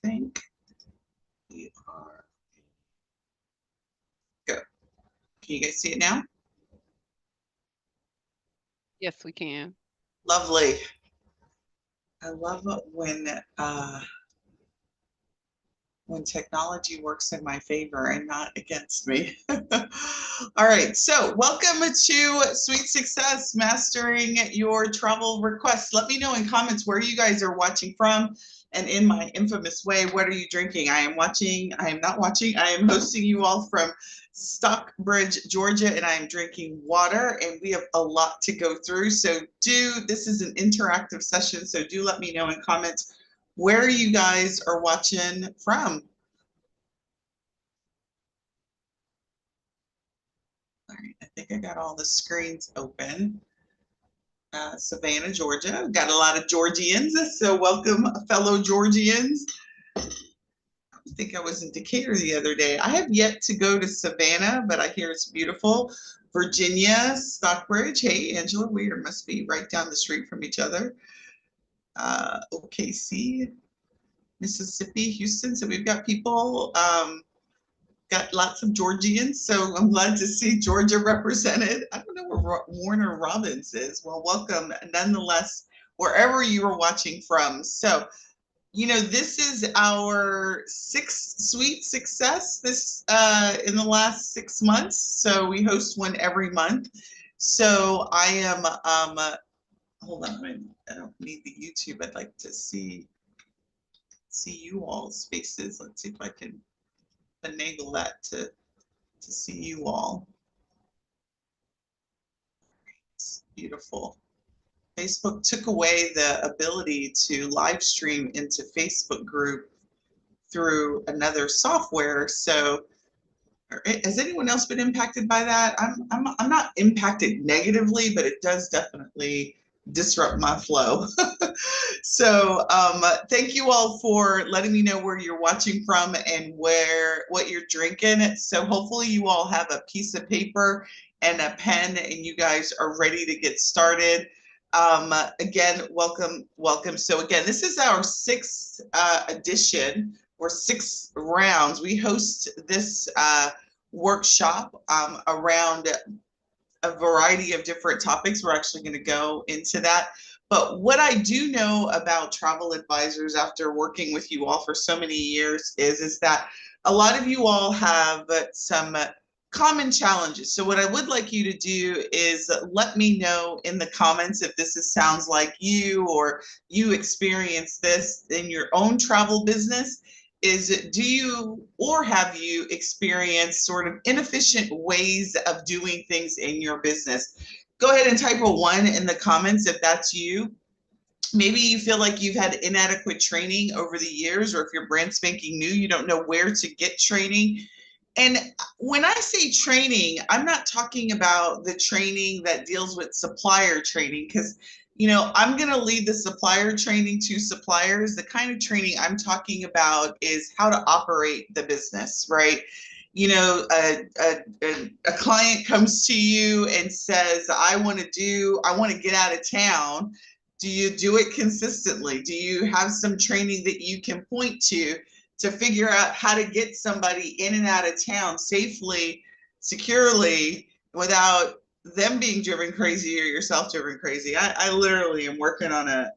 think we are go. Can you guys see it now? Yes, we can. Lovely. I love it when technology works in my favor and not against me. All right, so welcome to Sweet Success, Mastering Your Travel Requests. Let me know in comments where you guys are watching from. And in my infamous way, what are you drinking? I am not watching, I am hosting you all from Stockbridge, Georgia, and I am drinking water, and we have a lot to go through. So this is an interactive session, so do let me know in comments where you guys are watching from. All right, I think I got all the screens open. Savannah, Georgia. We've got a lot of Georgians, so welcome, fellow Georgians. I think I was in Decatur the other day. I have yet to go to Savannah, but I hear it's beautiful. Virginia, Stockbridge. Hey, Angela, we must be right down the street from each other. OKC, Mississippi, Houston. So we've got people, got lots of Georgians. So I'm glad to see Georgia represented. I don't know where Warner Robins is. Well, welcome nonetheless, wherever you are watching from. So, this is our sixth Sweet Success in the last 6 months. So we host one every month. So I am, hold on, I don't need the YouTube. I'd like to see you all's faces. Let's see if I can finagle that to see you all. It's beautiful. Facebook took away the ability to live stream into Facebook group through another software. So has anyone else been impacted by that? I'm not impacted negatively, but it does definitely disrupt my flow. So thank you all for letting me know where you're watching from and what you're drinking. So hopefully you all have a piece of paper and a pen and you guys are ready to get started. Again, welcome. So again, this is our sixth edition or 6 rounds. We host this workshop around a variety of different topics. We're actually going to go into that. But what I do know about travel advisors after working with you all for so many years is that a lot of you all have some common challenges. So what I would like you to do is let me know in the comments if sounds like you or you experience this in your own travel business. Do you or have you experienced sort of inefficient ways of doing things in your business? Go ahead and type a 1 in the comments if that's you. Maybe you feel like you've had inadequate training over the years, or if you're brand spanking new, you don't know where to get training. And when I say training, I'm not talking about the training that deals with supplier training, because I'm going to leave the supplier training to suppliers. The kind of training I'm talking about is how to operate the business, right? A client comes to you and says, I want to get out of town. Do you do it consistently? Do you have some training that you can point to figure out how to get somebody in and out of town safely, securely, without them being driven crazy or yourself driven crazy? I literally am working on a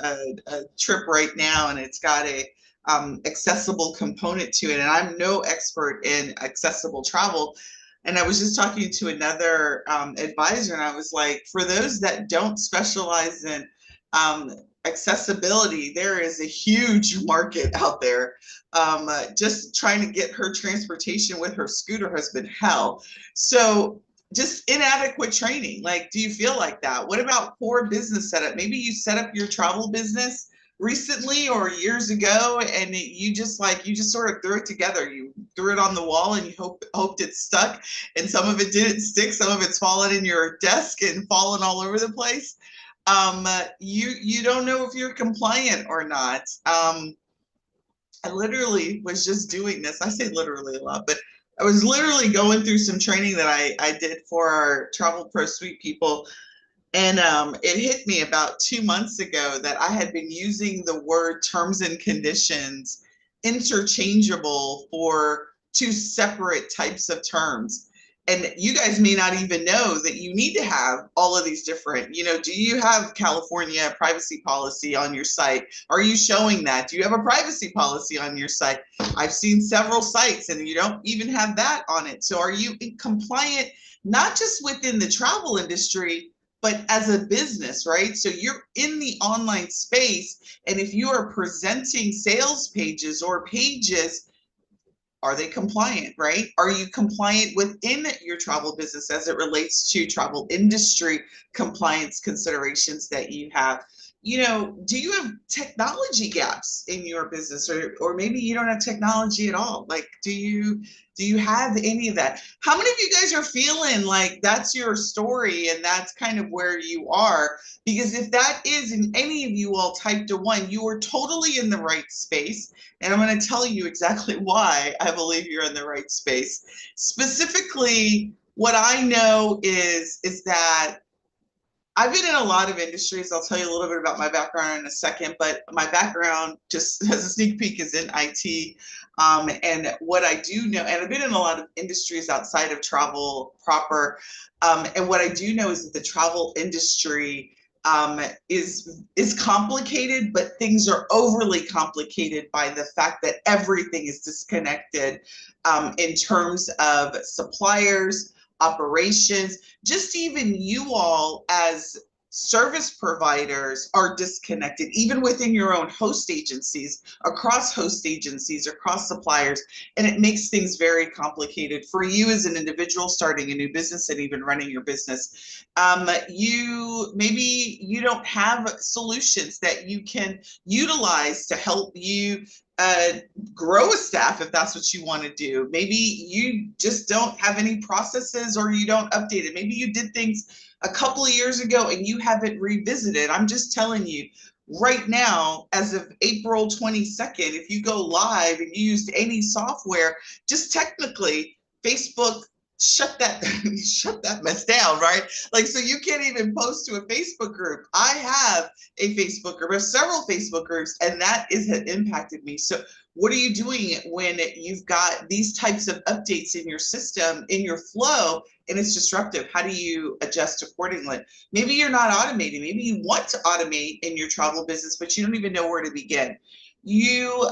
trip right now, and it's got a accessible component to it, and I'm no expert in accessible travel. And I was just talking to another advisor, and I was like, for those that don't specialize in accessibility, there is a huge market out there. Just trying to get her transportation with her scooter has been hell. So just inadequate training. Like, do you feel like that? What about poor business setup? Maybe you set up your travel business recently or years ago, and you just sort of threw it together. You threw it on the wall and you hoped it stuck, and some of it didn't stick. Some of it's fallen in your desk and fallen all over the place. You don't know if you're compliant or not. I literally was just doing this. I say literally a lot, but I was literally going through some training that I did for our Travel Pro Suite people. And it hit me about 2 months ago that I had been using the word terms and conditions interchangeable for two separate types of terms. And you guys may not even know that you need to have all of these different, do you have California privacy policy on your site? Are you showing that? Do you have a privacy policy on your site? I've seen several sites and you don't even have that on it. So are you compliant, not just within the travel industry, but as a business, right? So you're in the online space, and if you are presenting sales pages or pages, are they compliant, right? Are you compliant within your travel business as it relates to travel industry compliance considerations that you have? Do you have technology gaps in your business, or maybe you don't have technology at all? Like, do you have any of that? How many of you guys are feeling like that's your story and that's kind of where you are? Because if that is, and any of you all typed a 1, you are totally in the right space. And I'm going to tell you exactly why I believe you're in the right space. Specifically, what I know is that I've been in a lot of industries. I'll tell you a little bit about my background in a second, but my background, just as a sneak peek, is in IT. And what I do know, and I've been in a lot of industries outside of travel proper. And what I do know is that the travel industry is complicated, but things are overly complicated by the fact that everything is disconnected in terms of suppliers, operations, just even you all as service providers are disconnected, even within your own host agencies, across suppliers, and it makes things very complicated for you as an individual starting a new business and even running your business. You don't have solutions that you can utilize to help you grow a staff if that's what you want to do. Maybe you just don't have any processes, or you don't update it. Maybe you did things a couple of years ago and you haven't revisited. I'm just telling you right now, as of April 22nd, if you go live and you used any software, just technically Facebook shut that mess down, right? Like, so you can't even post to a Facebook group. I have a Facebook group, I have several Facebook groups, and that has impacted me. So what are you doing when you've got these types of updates in your system, in your flow, and it's disruptive? How do you adjust accordingly? Maybe you're not automating. Maybe you want to automate in your travel business, but you don't even know where to begin. You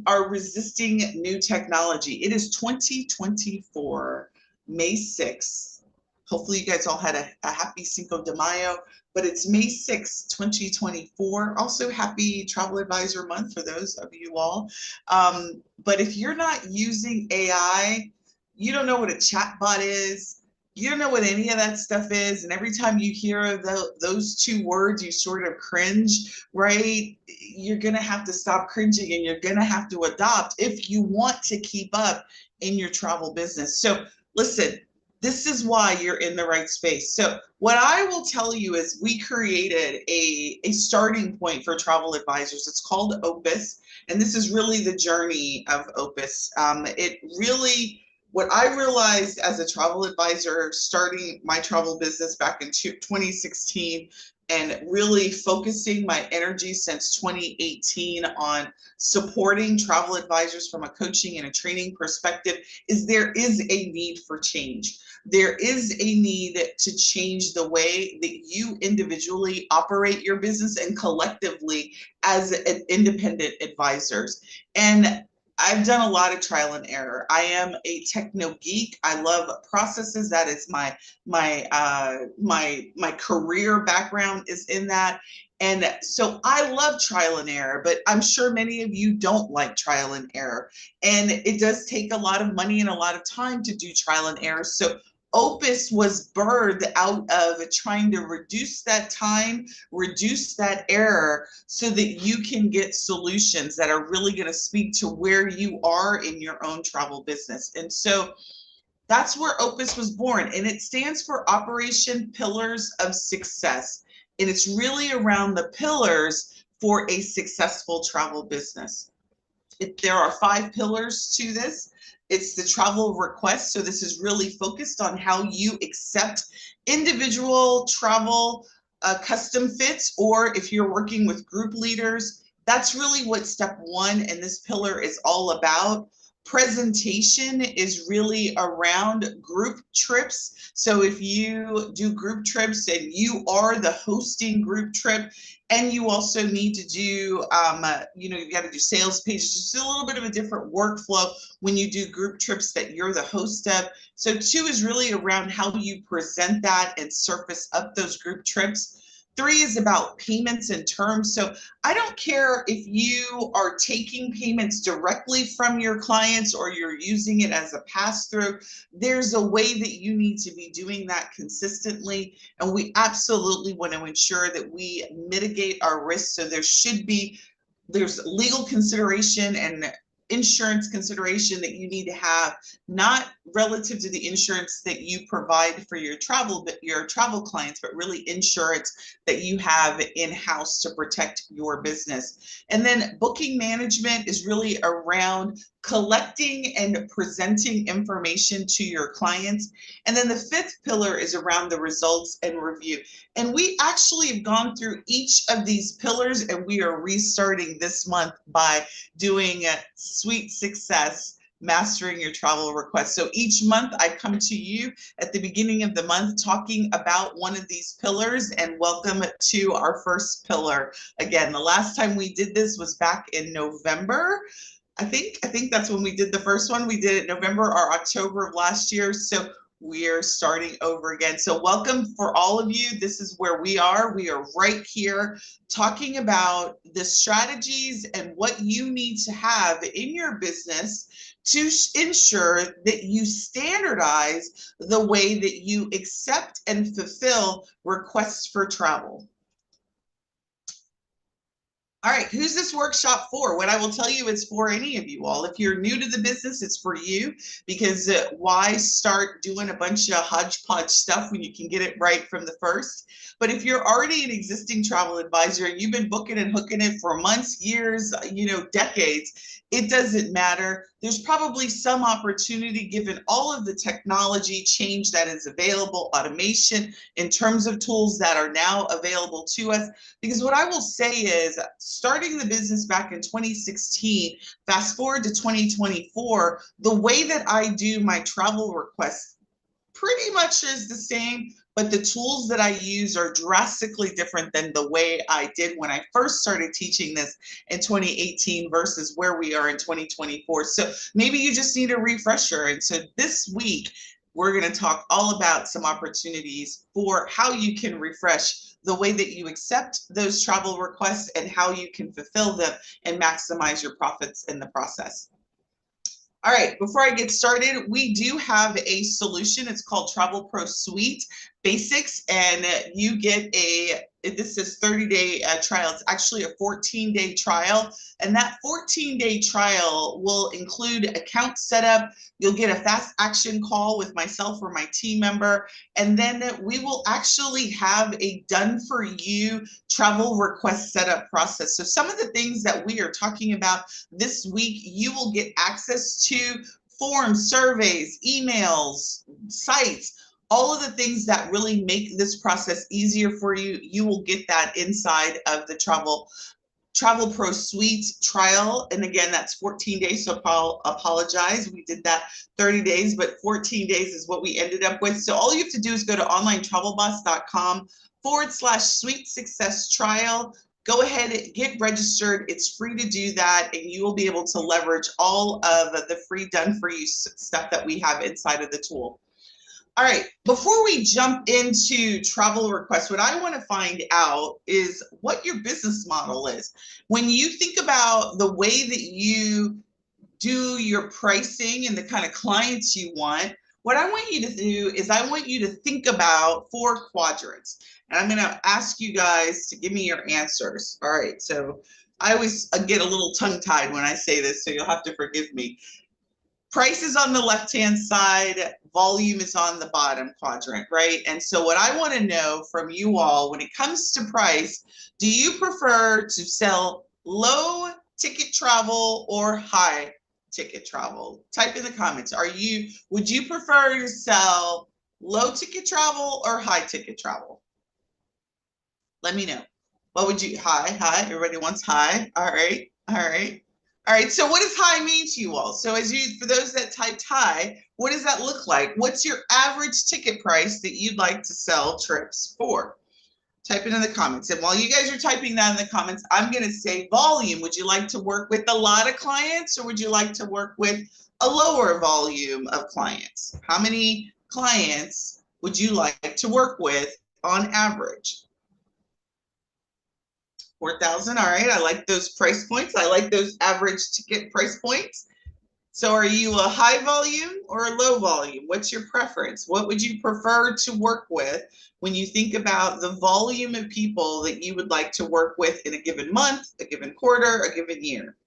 are resisting new technology. It is 2024. May 6th. Hopefully you guys all had a happy Cinco de Mayo, but it's May 6th, 2024. Also happy Travel Advisor Month for those of you all. But if you're not using AI, you don't know what a chatbot is. You don't know what any of that stuff is. And every time you hear those two words, you sort of cringe, right? You're going to have to stop cringing, and you're going to have to adopt if you want to keep up in your travel business. So listen, this is why you're in the right space. So what I will tell you is we created a starting point for travel advisors. It's called Opus, and this is really the journey of Opus. What I realized as a travel advisor starting my travel business back in 2016, and really focusing my energy since 2018 on supporting travel advisors from a coaching and a training perspective, is there is a need for change. There is a need to change the way that you individually operate your business and collectively as independent advisors. And I've done a lot of trial and error. I am a techno geek. I love processes. That is my career background is in that. And so I love trial and error, but I'm sure many of you don't like trial and error. And it does take a lot of money and a lot of time to do trial and error. So Opus was birthed out of trying to reduce that time, reduce that error, so that you can get solutions that are really going to speak to where you are in your own travel business. And so that's where Opus was born, and it stands for Operation Pillars of Success. And it's really around the pillars for a successful travel business. There are 5 pillars to this. It's the travel request. So this is really focused on how you accept individual travel custom fits, or if you're working with group leaders, That's really what step one and this pillar is all about. Presentation is really around group trips. So if you do group trips and you are the hosting group trip, and you also need to do, you got to do sales pages, just a little bit of a different workflow when you do group trips that you're the host of. So two is really around how you present that and surface up those group trips. Three is about payments and terms. So I don't care if you are taking payments directly from your clients or you're using it as a pass-through. There's a way that you need to be doing that consistently. And we absolutely want to ensure that we mitigate our risks. So there's legal consideration and insurance consideration that you need to have, not relative to the insurance that you provide for your travel clients, but really insurance that you have in-house to protect your business. And then booking management is really around collecting and presenting information to your clients. And then the fifth pillar is around the results and review. And we actually have gone through each of these pillars, and we are restarting this month by doing Sweet Success, mastering your travel requests. So each month I come to you at the beginning of the month talking about one of these pillars, and welcome to our first pillar. Again, the last time we did this was back in November. I think that's when we did the first one. We did it November or October of last year. So we're starting over again. So welcome for all of you. This is where we are. We are right here talking about the strategies and what you need to have in your business to ensure that you standardize the way that you accept and fulfill requests for travel. All right, who's this workshop for? What I will tell you is for any of you all. If you're new to the business, it's for you, because why start doing a bunch of hodgepodge stuff when you can get it right from the first? But if you're already an existing travel advisor and you've been booking and hooking it for months, years, decades, it doesn't matter. There's probably some opportunity, given all of the technology change that is available, automation in terms of tools that are now available to us. Because what I will say is, starting the business back in 2016, fast forward to 2024, the way that I do my travel requests pretty much is the same, but the tools that I use are drastically different than the way I did when I first started teaching this in 2018 versus where we are in 2024. So maybe you just need a refresher. And so this week, we're going to talk all about some opportunities for how you can refresh the way that you accept those travel requests and how you can fulfill them and maximize your profits in the process. All right, before I get started, we do have a solution. It's called Travel Pro Suite Basics, and you get this is 30-day trial. It's actually a 14-day trial, and that 14-day trial will include account setup. You'll get a fast action call with myself or my team member, and then we will actually have a done-for-you travel request setup process. So some of the things that we are talking about this week, you will get access to forms, surveys, emails, sites, all of the things that really make this process easier for you. You will get that inside of the Travel Pro Suite trial. And again, that's 14 days, so I'll apologize. We did that 30 days, but 14 days is what we ended up with. So all you have to do is go to onlinetravelboss.com/Sweet Success Trial. Go ahead and get registered. It's free to do that, and you will be able to leverage all of the free done-for-you stuff that we have inside of the tool. All right, before we jump into travel requests, what I want to find out is what your business model is. When you think about the way that you do your pricing and the kind of clients you want, what I want you to do is I want you to think about 4 quadrants. And I'm going to ask you guys to give me your answers. All right, so I always get a little tongue-tied when I say this, so you'll have to forgive me. Price is on the left-hand side, volume is on the bottom quadrant, right? And so what I want to know from you all, when it comes to price, do you prefer to sell low ticket travel or high ticket travel? Type in the comments. Would you prefer to sell low ticket travel or high ticket travel? Let me know. What would you, hi, everybody wants hi. All right, all right. All right, so what does high mean to you all? So for those that typed high, what does that look like? What's your average ticket price that you'd like to sell trips for? Type it in the comments. And while you guys are typing that in the comments, I'm going to say volume. Would you like to work with a lot of clients, or would you like to work with a lower volume of clients? How many clients would you like to work with on average? 4,000. All right. I like those price points. I like those average ticket price points. So are you a high volume or a low volume? What's your preference? What would you prefer to work with when you think about the volume of people that you would like to work with in a given month, a given quarter, a given year?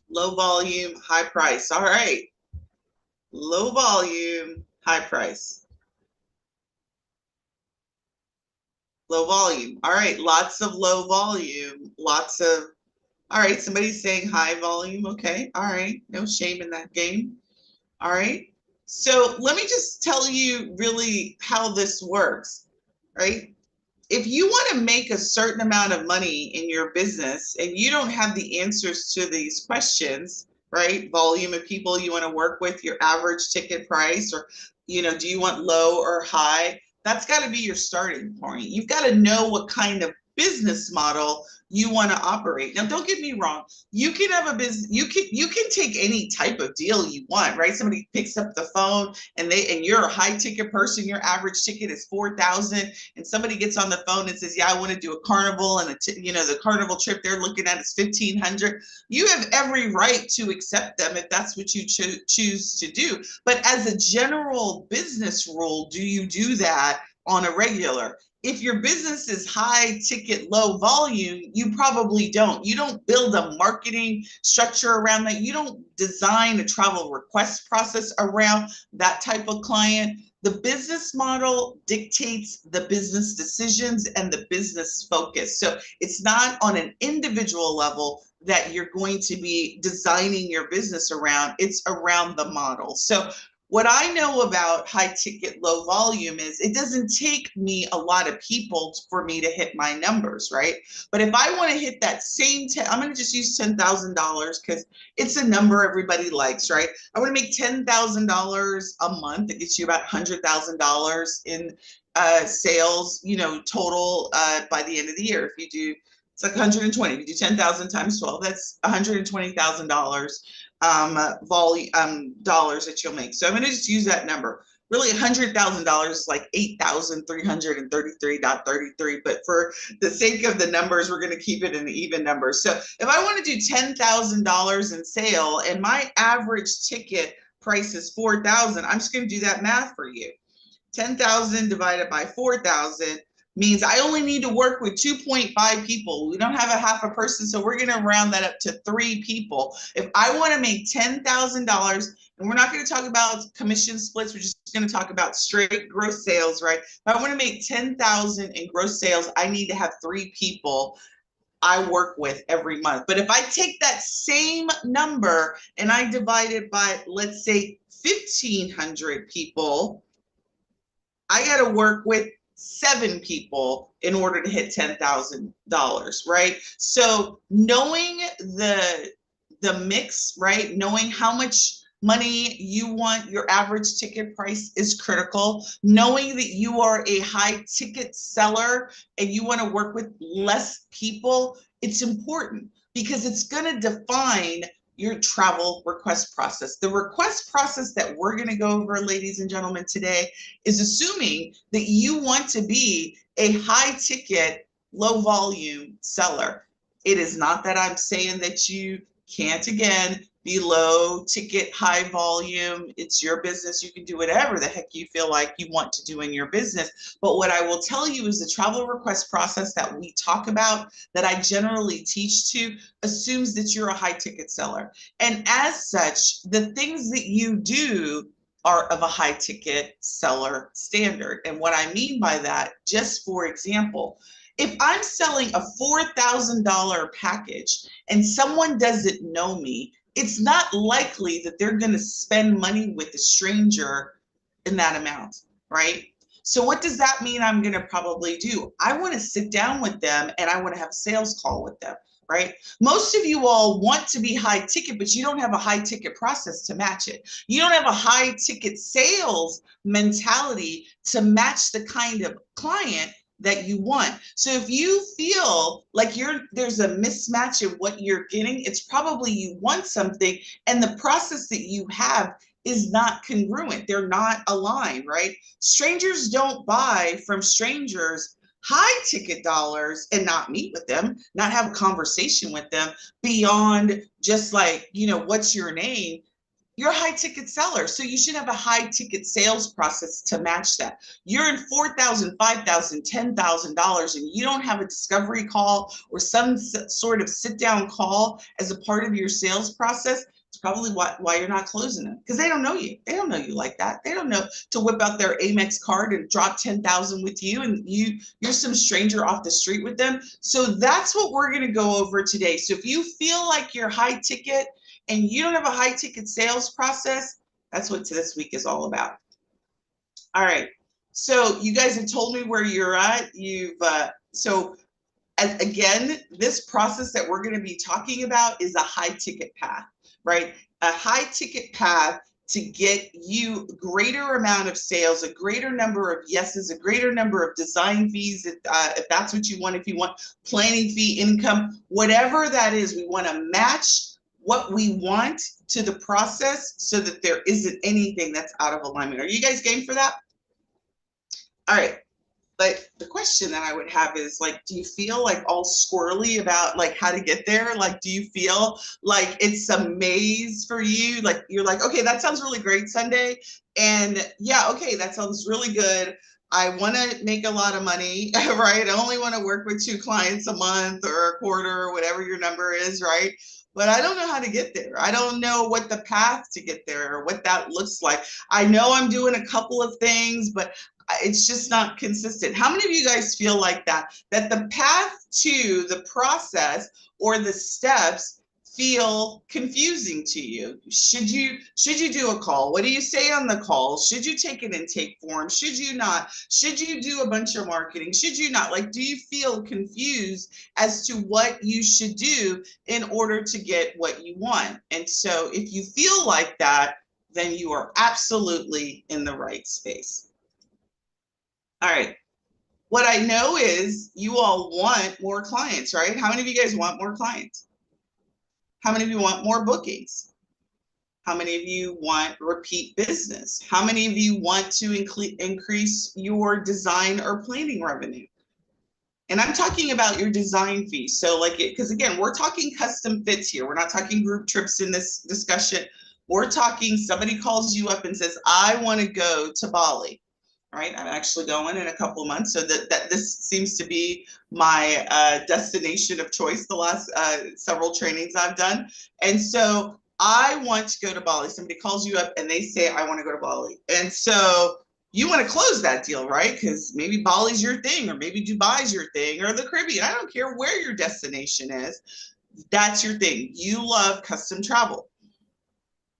Low volume, high price. All right. Low volume, high price. Low volume. All right. Lots of low volume. Lots of, all right. Somebody's saying high volume. Okay. All right. No shame in that game. All right. So let me just tell you really how this works, right? If you want to make a certain amount of money in your business and you don't have the answers to these questions, right? Volume of people you want to work with, your average ticket price, or, do you want low or high? That's got to be your starting point. You've got to know what kind of business model you want to operate. Now, don't get me wrong. You can have a business, you can take any type of deal you want, right? Somebody picks up the phone and you're a high ticket person, your average ticket is 4,000, and somebody gets on the phone and says, yeah, I want to do a carnival, and the carnival trip they're looking at is 1,500. You have every right to accept them if that's what you choose to do. But as a general business rule, do you do that on a regular? If your business is high ticket, low volume, you probably don't. You don't build a marketing structure around that. You don't design a travel request process around that type of client. The business model dictates the business decisions and the business focus. So it's not on an individual level that you're going to be designing your business around. It's around the model. So what I know about high ticket, low volume is it doesn't take me a lot of people for me to hit my numbers, right? But if I want to hit that same, I'm going to just use $10,000 because it's a number everybody likes, right? I want to make $10,000 a month. That gets you about $100,000 in sales, total by the end of the year. If you do, it's like 120. If you do 10,000 times 12, that's $120,000 volume dollars that you'll make. So I'm going to just use that number. Really, $100,000 is like 8,333.33. But for the sake of the numbers, we're going to keep it in the even numbers. So if I want to do $10,000 in sale and my average ticket price is 4,000, I'm just going to do that math for you. 10,000 divided by 4,000 means I only need to work with 2.5 people. We don't have a half a person, so we're going to round that up to 3 people. If I want to make $10,000, and we're not going to talk about commission splits, we're just going to talk about straight gross sales, right? If I want to make 10,000 in gross sales, I need to have 3 people I work with every month. But if I take that same number and I divide it by, let's say, 1,500 people, I got to work with 7 people in order to hit $10,000, right? So knowing the mix, right? Knowing how much money you want your average ticket price is critical. Knowing that you are a high ticket seller and you want to work with less people, it's important because it's going to define your travel request process. The request process that we're going to go over, ladies and gentlemen, today is assuming that you want to be a high ticket, low volume seller. It is not that I'm saying that you can't, again, be low ticket, high volume. It's your business. You can do whatever the heck you feel like you want to do in your business. But what I will tell you is the travel request process that we talk about, that I generally teach to, assumes that you're a high ticket seller. And as such, the things that you do are of a high ticket seller standard. And what I mean by that, just for example, if I'm selling a $4,000 package and someone doesn't know me, it's not likely that they're going to spend money with a stranger in that amount, right? So what does that mean I'm going to probably do? I want to sit down with them and I want to have a sales call with them, right? Most of you all want to be high ticket, but you don't have a high ticket process to match it. You don't have a high ticket sales mentality to match the kind of client that you want. So if you feel like there's a mismatch in what you're getting, it's probably you want something and the process that you have is not congruent. They're not aligned, right? Strangers don't buy from strangers high ticket dollars and not meet with them, not have a conversation with them beyond just like, what's your name? You're a high ticket seller. So you should have a high ticket sales process to match that. You're in $4,000, $5,000, $10,000 and you don't have a discovery call or some sort of sit down call as a part of your sales process. It's probably why you're not closing them, because they don't know you. They don't know you like that. They don't know to whip out their Amex card and drop 10,000 with you, and you're some stranger off the street with them. So that's what we're going to go over today. So if you feel like you're high ticket and you don't have a high ticket sales process, that's what this week is all about. All right. So you guys have told me where you're at. Again, this process that we're going to be talking about is a high ticket path, right? A high ticket path to get you greater amount of sales, a greater number of yeses, a greater number of design fees, if that's what you want. If you want planning fee income, whatever that is, we want to match what we want to the process so that there isn't anything that's out of alignment. Are you guys game for that? All right. But the question that I would have is like, do you feel like all squirrely about like how to get there? Like, do you feel like it's a maze for you? Like, you're like, okay, that sounds really great, Sundey. And yeah, okay, that sounds really good. I want to make a lot of money, right? I only want to work with 2 clients a month or a quarter or whatever your number is, right? But I don't know how to get there. I don't know what the path to get there or what that looks like. I know I'm doing a couple of things, but it's just not consistent. How many of you guys feel like that the path to the process or the steps feel confusing to you? Should you do a call? What do you say on the call? Should you take an intake form? Should you not? Should you do a bunch of marketing? Should you not? Like, do you feel confused as to what you should do in order to get what you want? And so if you feel like that, then you are absolutely in the right space. All right. What I know is you all want more clients, right? How many of you guys want more clients? How many of you want more bookings? How many of you want repeat business? How many of you want to increase your design or planning revenue? And I'm talking about your design fee. So because again, we're talking custom fits here. We're not talking group trips in this discussion. We're talking somebody calls you up and says, I want to go to Bali. Right, I'm actually going in a couple of months, so that this seems to be my destination of choice the last several trainings I've done. And so I want to go to Bali. Somebody calls you up and they say, I want to go to Bali. And so you want to close that deal, right? Because maybe Bali's your thing, or maybe Dubai's your thing, or the Caribbean. I don't care where your destination is. That's your thing. You love custom travel.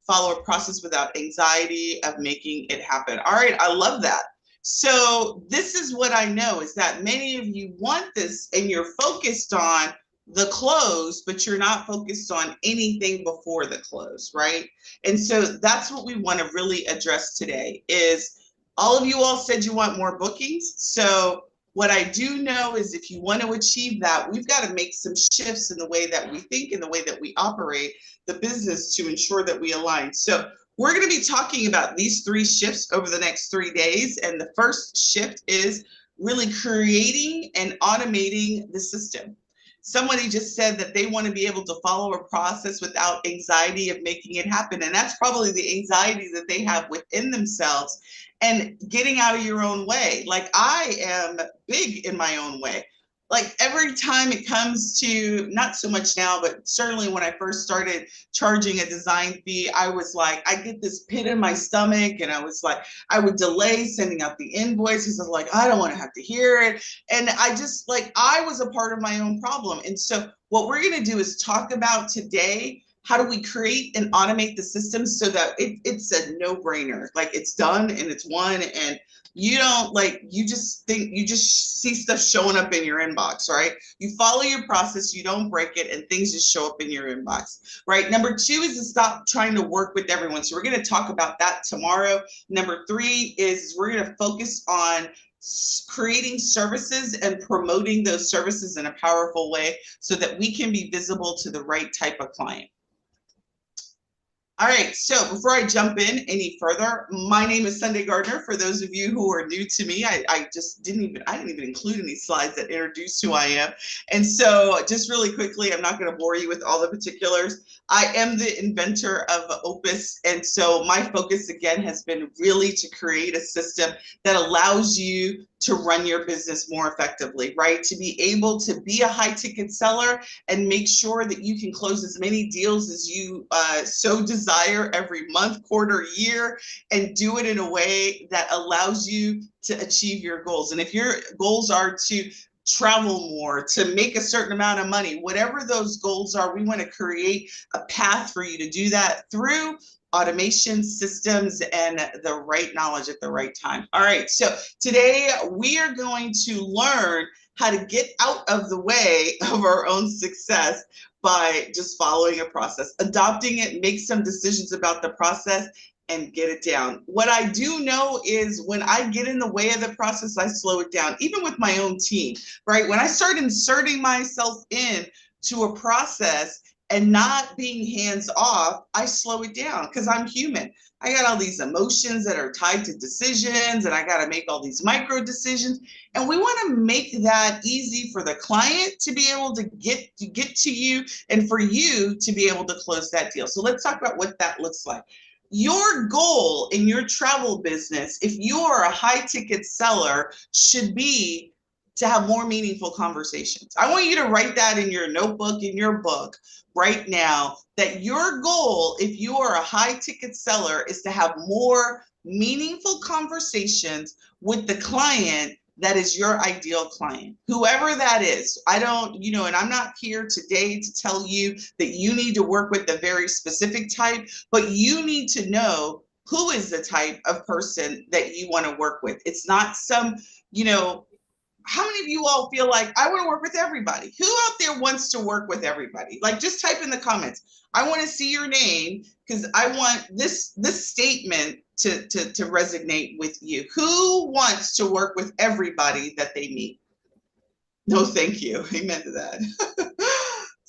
Follow a process without anxiety of making it happen. All right, I love that. So this is what I know is that many of you want this and you're focused on the close, but you're not focused on anything before the close, right? And so that's what we want to really address today is all of you all said you want more bookings. So what I do know is if you want to achieve that, we've got to make some shifts in the way that we think, in the way that we operate the business to ensure that we align. So we're going to be talking about these 3 shifts over the next 3 days. And the first shift is really creating and automating the system. Somebody just said that they want to be able to follow a process without anxiety of making it happen. And that's probably the anxiety that they have within themselves and getting out of your own way. Like, I am big in my own way. Like, every time it comes to, not so much now, but certainly when I first started charging a design fee, I was like, I get this pit in my stomach, and I was like, I would delay sending out the invoices. I was like, I don't want to have to hear it. And I just I was a part of my own problem. And so what we're going to do is talk about today how do we create and automate the system so that it's a no-brainer, like it's done and it's one, and you don't like, you just think, you just see stuff showing up in your inbox, right? You follow your process, you don't break it, and things just show up in your inbox, right? Number two is to stop trying to work with everyone. So we're going to talk about that tomorrow. Number three is we're going to focus on creating services and promoting those services in a powerful way so that we can be visible to the right type of client. All right, so before I jump in any further, my name is Sundey Gardner. For those of you who are new to me, I didn't even include any slides that introduce who I am. And so just really quickly, I'm not going to bore you with all the particulars. I am the inventor of Opus. And so my focus again has been really to create a system that allows you to run your business more effectively, right? To be able to be a high ticket seller and make sure that you can close as many deals as you so desire every month, quarter, year, and do it in a way that allows you to achieve your goals. And if your goals are to travel more, to make a certain amount of money, whatever those goals are, we want to create a path for you to do that through automation systems and the right knowledge at the right time. All right, so today we are going to learn how to get out of the way of our own success by just following a process, adopting it, make some decisions about the process, and get it down. What I do know is when I get in the way of the process, I slow it down, even with my own team, right? When I start inserting myself in to a process and not being hands off, I slow it down because I'm human. I got all these emotions that are tied to decisions, and I got to make all these micro decisions. And we want to make that easy for the client to be able to get to you, and for you to be able to close that deal. So let's talk about what that looks like. Your goal in your travel business, if you are a high ticket seller, should be to have more meaningful conversations. I want you to write that in your notebook, in your book right now, that your goal, if you are a high ticket seller, is to have more meaningful conversations with the client that is your ideal client, whoever that is. I don't, and I'm not here today to tell you that you need to work with a very specific type, but you need to know who is the type of person that you want to work with. It's not some, how many of you all feel like I want to work with everybody? Who out there wants to work with everybody? Like, just type in the comments. I want to see your name because I want this statement to resonate with you. Who wants to work with everybody that they meet? No, thank you. Amen to that.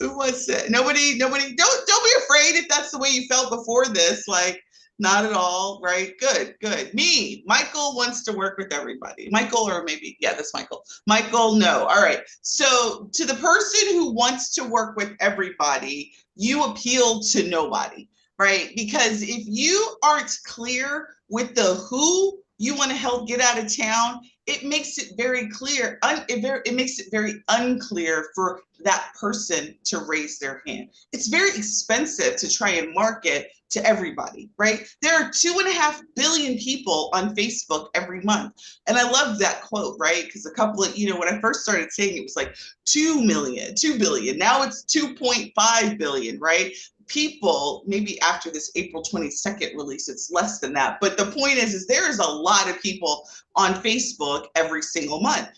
Who wants it? Nobody. Don't be afraid if that's the way you felt before this. Like, not at all, right? Good. Me, Michael wants to work with everybody. Michael, or maybe, yeah, that's Michael. Michael, no. All right. So to the person who wants to work with everybody, you appeal to nobody, right? Because if you aren't clear with the who you want to help get out of town, it makes it very clear. It makes it very unclear for that person to raise their hand. It's very expensive to try and market to everybody, right? There are 2.5 billion people on Facebook every month. And I love that quote, right? Because a couple of, when I first started saying it was like 2 million, 2 billion. Now it's 2.5 billion, right? People, maybe after this April 22nd release, it's less than that. But the point is there is a lot of people on Facebook every single month.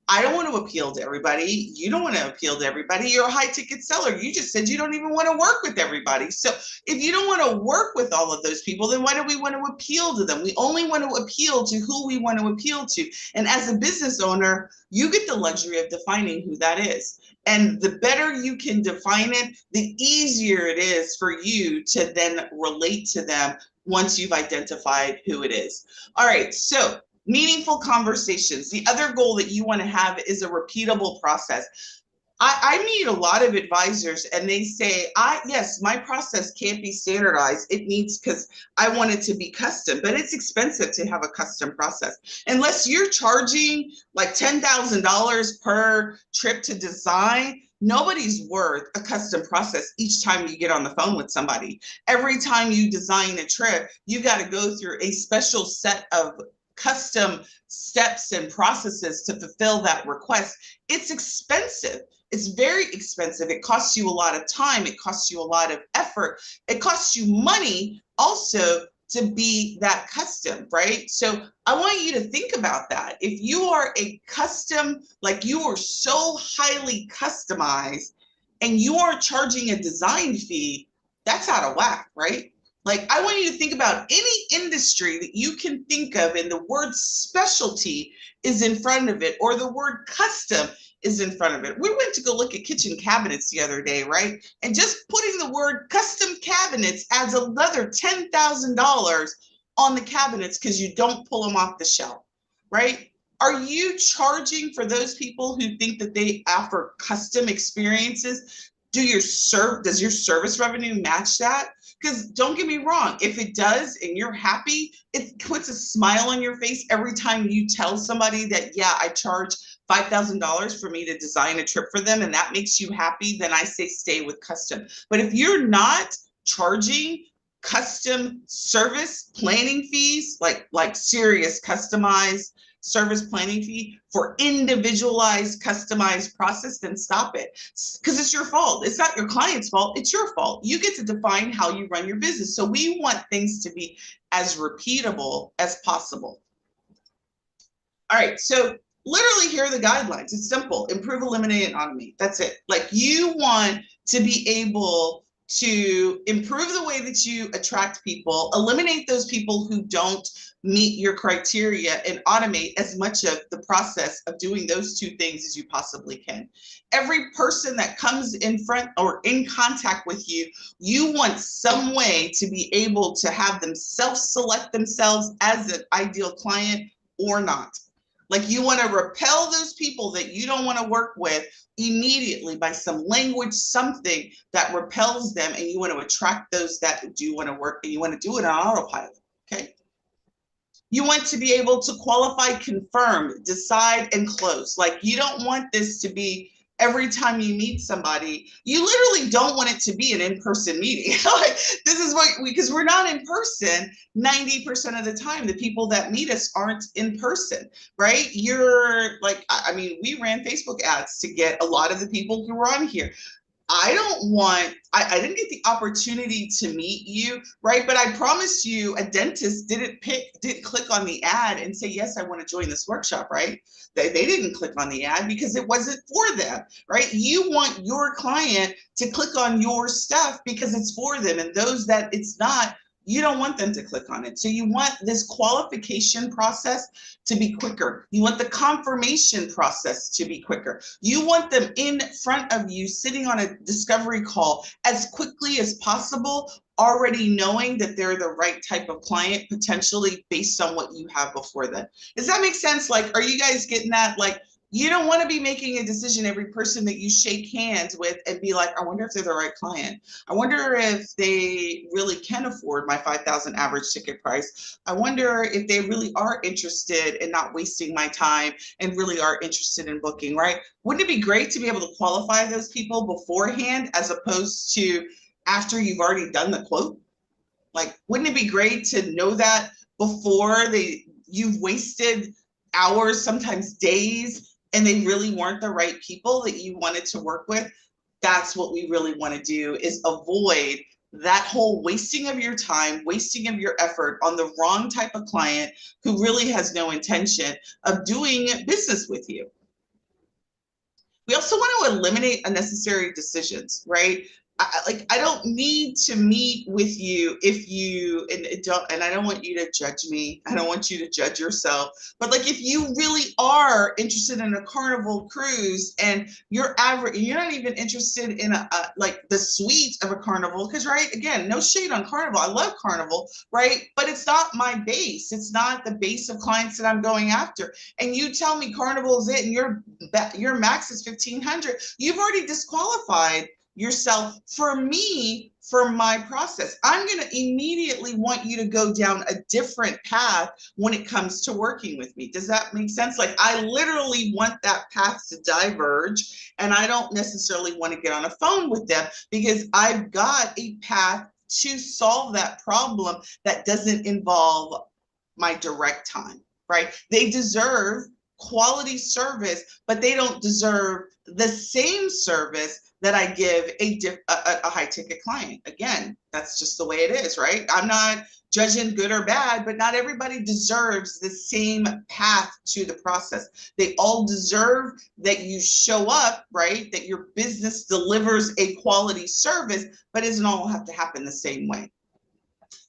I don't want to appeal to everybody. You don't want to appeal to everybody. You're a high ticket seller. You just said you don't even want to work with everybody. So if you don't want to work with all of those people, then why do we want to appeal to them? We only want to appeal to who we want to appeal to. And as a business owner, you get the luxury of defining who that is. And the better you can define it, the easier it is for you to then relate to them once you've identified who it is. All right, so meaningful conversations. The other goal that you want to have is a repeatable process. I meet a lot of advisors and they say, yes, my process can't be standardized. It needs, because I want it to be custom, but it's expensive to have a custom process. Unless you're charging like $10,000 per trip to design, nobody's worth a custom process each time you get on the phone with somebody. Every time you design a trip, you got to go through a special set of custom steps and processes to fulfill that request. It's expensive. It's very expensive. It costs you a lot of time. It costs you a lot of effort. It costs you money also to be that custom, right? So I want you to think about that. If you are a custom, like you are so highly customized and you aren't charging a design fee, that's out of whack, right? Like, I want you to think about any industry that you can think of, and the word specialty is in front of it, or the word custom is in front of it. We went to go look at kitchen cabinets the other day, right? And just putting the word custom cabinets adds another $10,000 on the cabinets because you don't pull them off the shelf, right? Are you charging for those people who think that they offer custom experiences? Does your service revenue match that? Because don't get me wrong, if it does and you're happy, it puts a smile on your face every time you tell somebody that, yeah, I charge $5,000 for me to design a trip for them, and that makes you happy, then I say stay with custom. But if you're not charging custom service planning fees, like serious customized service planning fee for individualized, customized process, then stop it. Because it's your fault. It's not your client's fault. It's your fault. You get to define how you run your business. So we want things to be as repeatable as possible. All right. So literally, here are the guidelines. It's simple: improve, eliminate, and automate. That's it. Like, you want to be able to improve the way that you attract people, eliminate those people who don't meet your criteria, and automate as much of the process of doing those two things as you possibly can. Every person that comes in front or in contact with you, you want some way to be able to have them self-select themselves as an ideal client or not. Like, you want to repel those people that you don't want to work with immediately by some language, something that repels them, and you want to attract those that do want to work, and you want to do it on autopilot. Okay. You want to be able to qualify, confirm, decide, and close. Like, you don't want this to be every time you meet somebody. You literally don't want it to be an in-person meeting. Like, this is what because we're not in person 90% of the time. The people that meet us aren't in person, right? You're like, I mean, we ran Facebook ads to get a lot of the people who were on here. I didn't get the opportunity to meet you, right? But I promise you, a dentist didn't click on the ad and say, yes, I want to join this workshop, right? They didn't click on the ad because it wasn't for them, right? You want your client to click on your stuff because it's for them. And those that it's not, you don't want them to click on it. So you want this qualification process to be quicker. You want the confirmation process to be quicker. You want them in front of you, sitting on a discovery call as quickly as possible, already knowing that they're the right type of client, potentially based on what you have before them. Does that make sense? Like, are you guys getting that? Like, you don't want to be making a decision every person that you shake hands with and be like, I wonder if they're the right client. I wonder if they really can afford my 5,000 average ticket price. I wonder if they really are interested in not wasting my time and really are interested in booking, right? Wouldn't it be great to be able to qualify those people beforehand as opposed to after you've already done the quote? Like, wouldn't it be great to know that before you've wasted hours, sometimes days, and they really weren't the right people that you wanted to work with? That's what we really want to do, is avoid that whole wasting of your time, wasting of your effort on the wrong type of client who really has no intention of doing business with you. We also want to eliminate unnecessary decisions, right? I don't need to meet with you if you and I don't want you to judge me. I don't want you to judge yourself. But like, if you really are interested in a Carnival cruise and you're not even interested in like the suite of a Carnival, because right, again, no shade on Carnival. I love Carnival, right? But it's not my base. It's not the base of clients that I'm going after. And you tell me Carnival is it, and your max is 1,500. You've already disqualified yourself for me, for my process. I'm going to immediately want you to go down a different path when it comes to working with me. Does that make sense? Like, I literally want that path to diverge, and I don't necessarily want to get on a phone with them because I've got a path to solve that problem that doesn't involve my direct time, right? They deserve quality service, but they don't deserve the same service that I give a high ticket client. Again, that's just the way it is, right? I'm not judging good or bad, but not everybody deserves the same path to the process. They all deserve that you show up, right? That your business delivers a quality service, but it doesn't all have to happen the same way.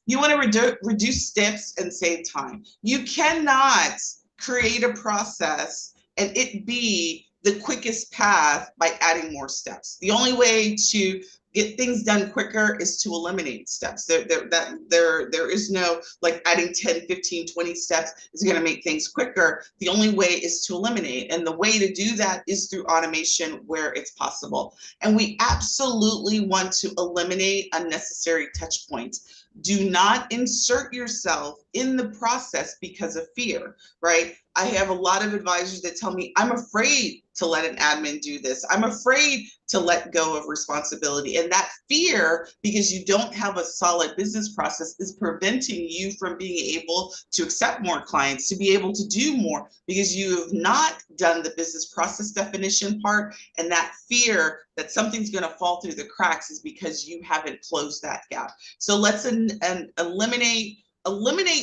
You want to reduce steps and save time. You cannot create a process and it be the quickest path by adding more steps. The only way to get things done quicker is to eliminate steps. There is no like adding 10, 15, 20 steps is going to make things quicker. The only way is to eliminate. And the way to do that is through automation where it's possible. And we absolutely want to eliminate unnecessary touch points. Do not insert yourself in the process because of fear, right? I have a lot of advisors that tell me, I'm afraid to let an admin do this. I'm afraid to let go of responsibility. And that fear, because you don't have a solid business process, is preventing you from being able to accept more clients, to be able to do more, because you have not done the business process definition part. And that fear that something's going to fall through the cracks is because you haven't closed that gap. So let's eliminate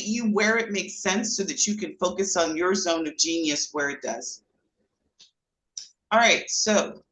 you where it makes sense so that you can focus on your zone of genius where it does. All right, so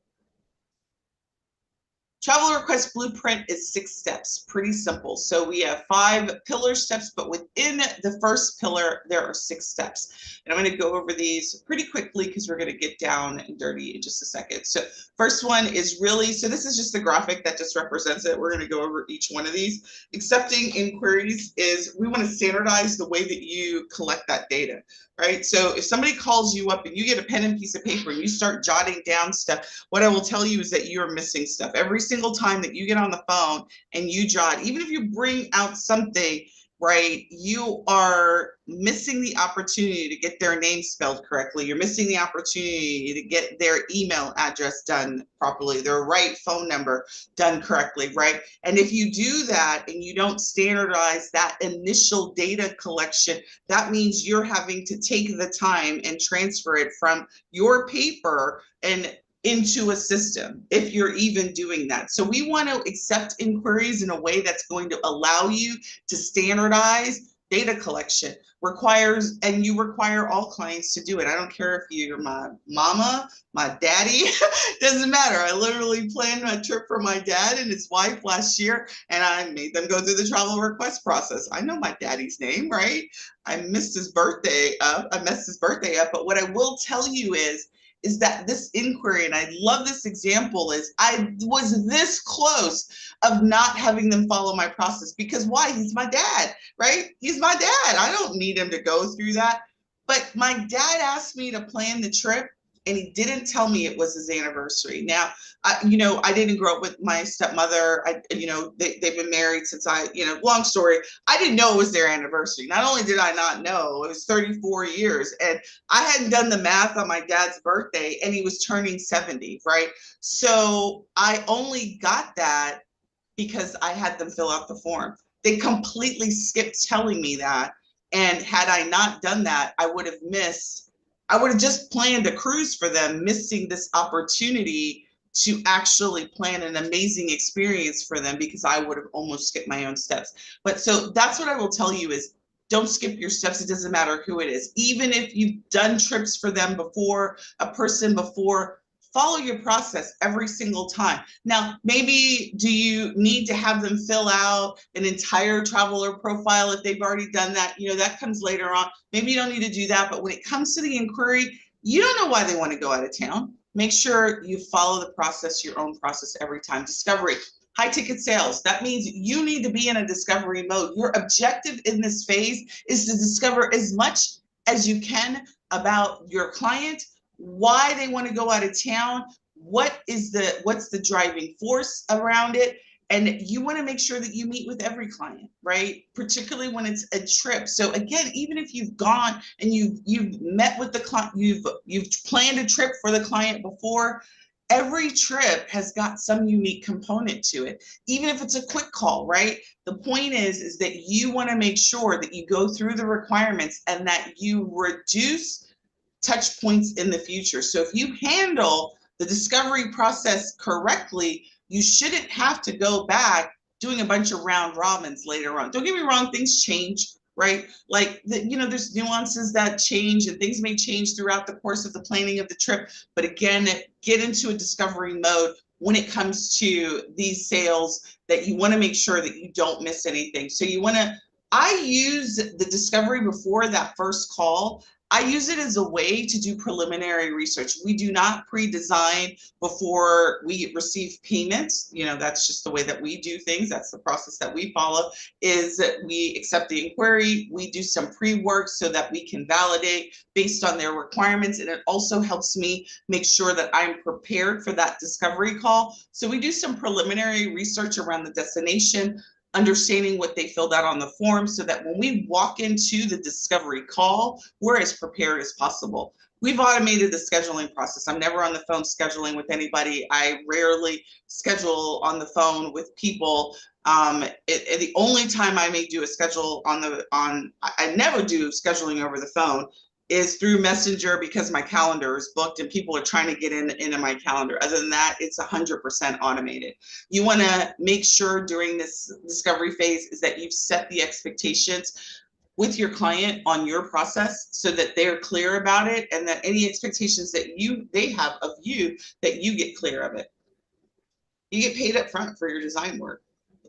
travel request blueprint is 6 steps, pretty simple. So we have 5 pillar steps, but within the first pillar, there are 6 steps. And I'm going to go over these pretty quickly because we're going to get down and dirty in just a second. So first one is really, so this is just the graphic that just represents it. We're going to go over each one of these. Accepting inquiries is we want to standardize the way that you collect that data, right? So if somebody calls you up and you get a pen and piece of paper and you start jotting down stuff, what I will tell you is that you're missing stuff. Every single time that you get on the phone and you jot, even if you bring out something, right, you are missing the opportunity to get their name spelled correctly. You're missing the opportunity to get their email address done properly, their right phone number done correctly, right? And if you do that and you don't standardize that initial data collection, that means you're having to take the time and transfer it from your paper and into a system, if you're even doing that. So we want to accept inquiries in a way that's going to allow you to standardize data collection. Requires, and you require all clients to do it. I don't care if you're my mama, my daddy, doesn't matter. I literally planned a trip for my dad and his wife last year, and I made them go through the travel request process. I know my daddy's name, right? I messed his birthday up, but what I will tell you is that this inquiry, and I love this example, is I was this close of not having them follow my process. Because why? He's my dad, right? He's my dad. I don't need him to go through that. But my dad asked me to plan the trip, and he didn't tell me it was his anniversary. Now, I didn't grow up with my stepmother. They've been married since long story. I didn't know it was their anniversary. Not only did I not know, it was 34 years. And I hadn't done the math on my dad's birthday, and he was turning 70, right? So I only got that because I had them fill out the form. They completely skipped telling me that. And had I not done that, I would have just planned a cruise for them, missing this opportunity to actually plan an amazing experience for them because I would have almost skipped my own steps. But so that's what I will tell you is don't skip your steps. It doesn't matter who it is. Even if you've done trips for them before, a person before, follow your process every single time. Now, maybe do you need to have them fill out an entire traveler profile if they've already done that? That comes later on. Maybe you don't need to do that, but when it comes to the inquiry, you don't know why they want to go out of town. Make sure you follow the process, your own process every time. Discovery, high ticket sales. That means you need to be in a discovery mode. Your objective in this phase is to discover as much as you can about your client, why they want to go out of town, what's the driving force around it. And you want to make sure that you meet with every client, right? Particularly when it's a trip. So again, even if you've gone and you've met with the client, you've planned a trip for the client before, every trip has got some unique component to it, even if it's a quick call, right? The point is that you want to make sure that you go through the requirements and that you reduce touch points in the future. So if you handle the discovery process correctly, you shouldn't have to go back doing a bunch of round robins later on. Don't get me wrong, things change, right? Like, there's nuances that change and things may change throughout the course of the planning of the trip. But again, get into a discovery mode when it comes to these sales, that you want to make sure that you don't miss anything. So I use the discovery before that first call. I use it as a way to do preliminary research. We do not pre-design before we receive payments. That's just the way that we do things. That's the process that we follow, is that we accept the inquiry. We do some pre-work so that we can validate based on their requirements. And it also helps me make sure that I'm prepared for that discovery call. So we do some preliminary research around the destination, understanding what they filled out on the form, so that when we walk into the discovery call, we're as prepared as possible. We've automated the scheduling process. I'm never on the phone scheduling with anybody. I rarely schedule on the phone with people. The only time I may do a schedule I never do scheduling over the phone, is through Messenger, because my calendar is booked and people are trying to get into my calendar. Other than that, it's 100% automated. You want to make sure during this discovery phase is that you've set the expectations with your client on your process, so that they're clear about it, and that any expectations that they have of you, that you get clear of it. You get paid up front for your design work.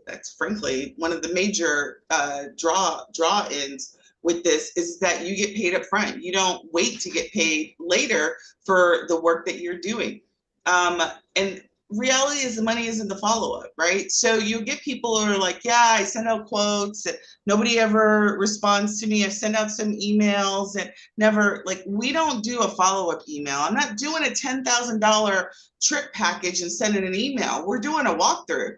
That's frankly one of the major draw-ins with this, is that you get paid up front. You don't wait to get paid later for the work that you're doing. And reality is, the money is in the follow-up, right? So you get people who are like, yeah, I send out quotes and nobody ever responds to me. I send out some emails and never, like, we don't do a follow-up email. I'm not doing a $10,000 trip package and sending an email. We're doing a walkthrough.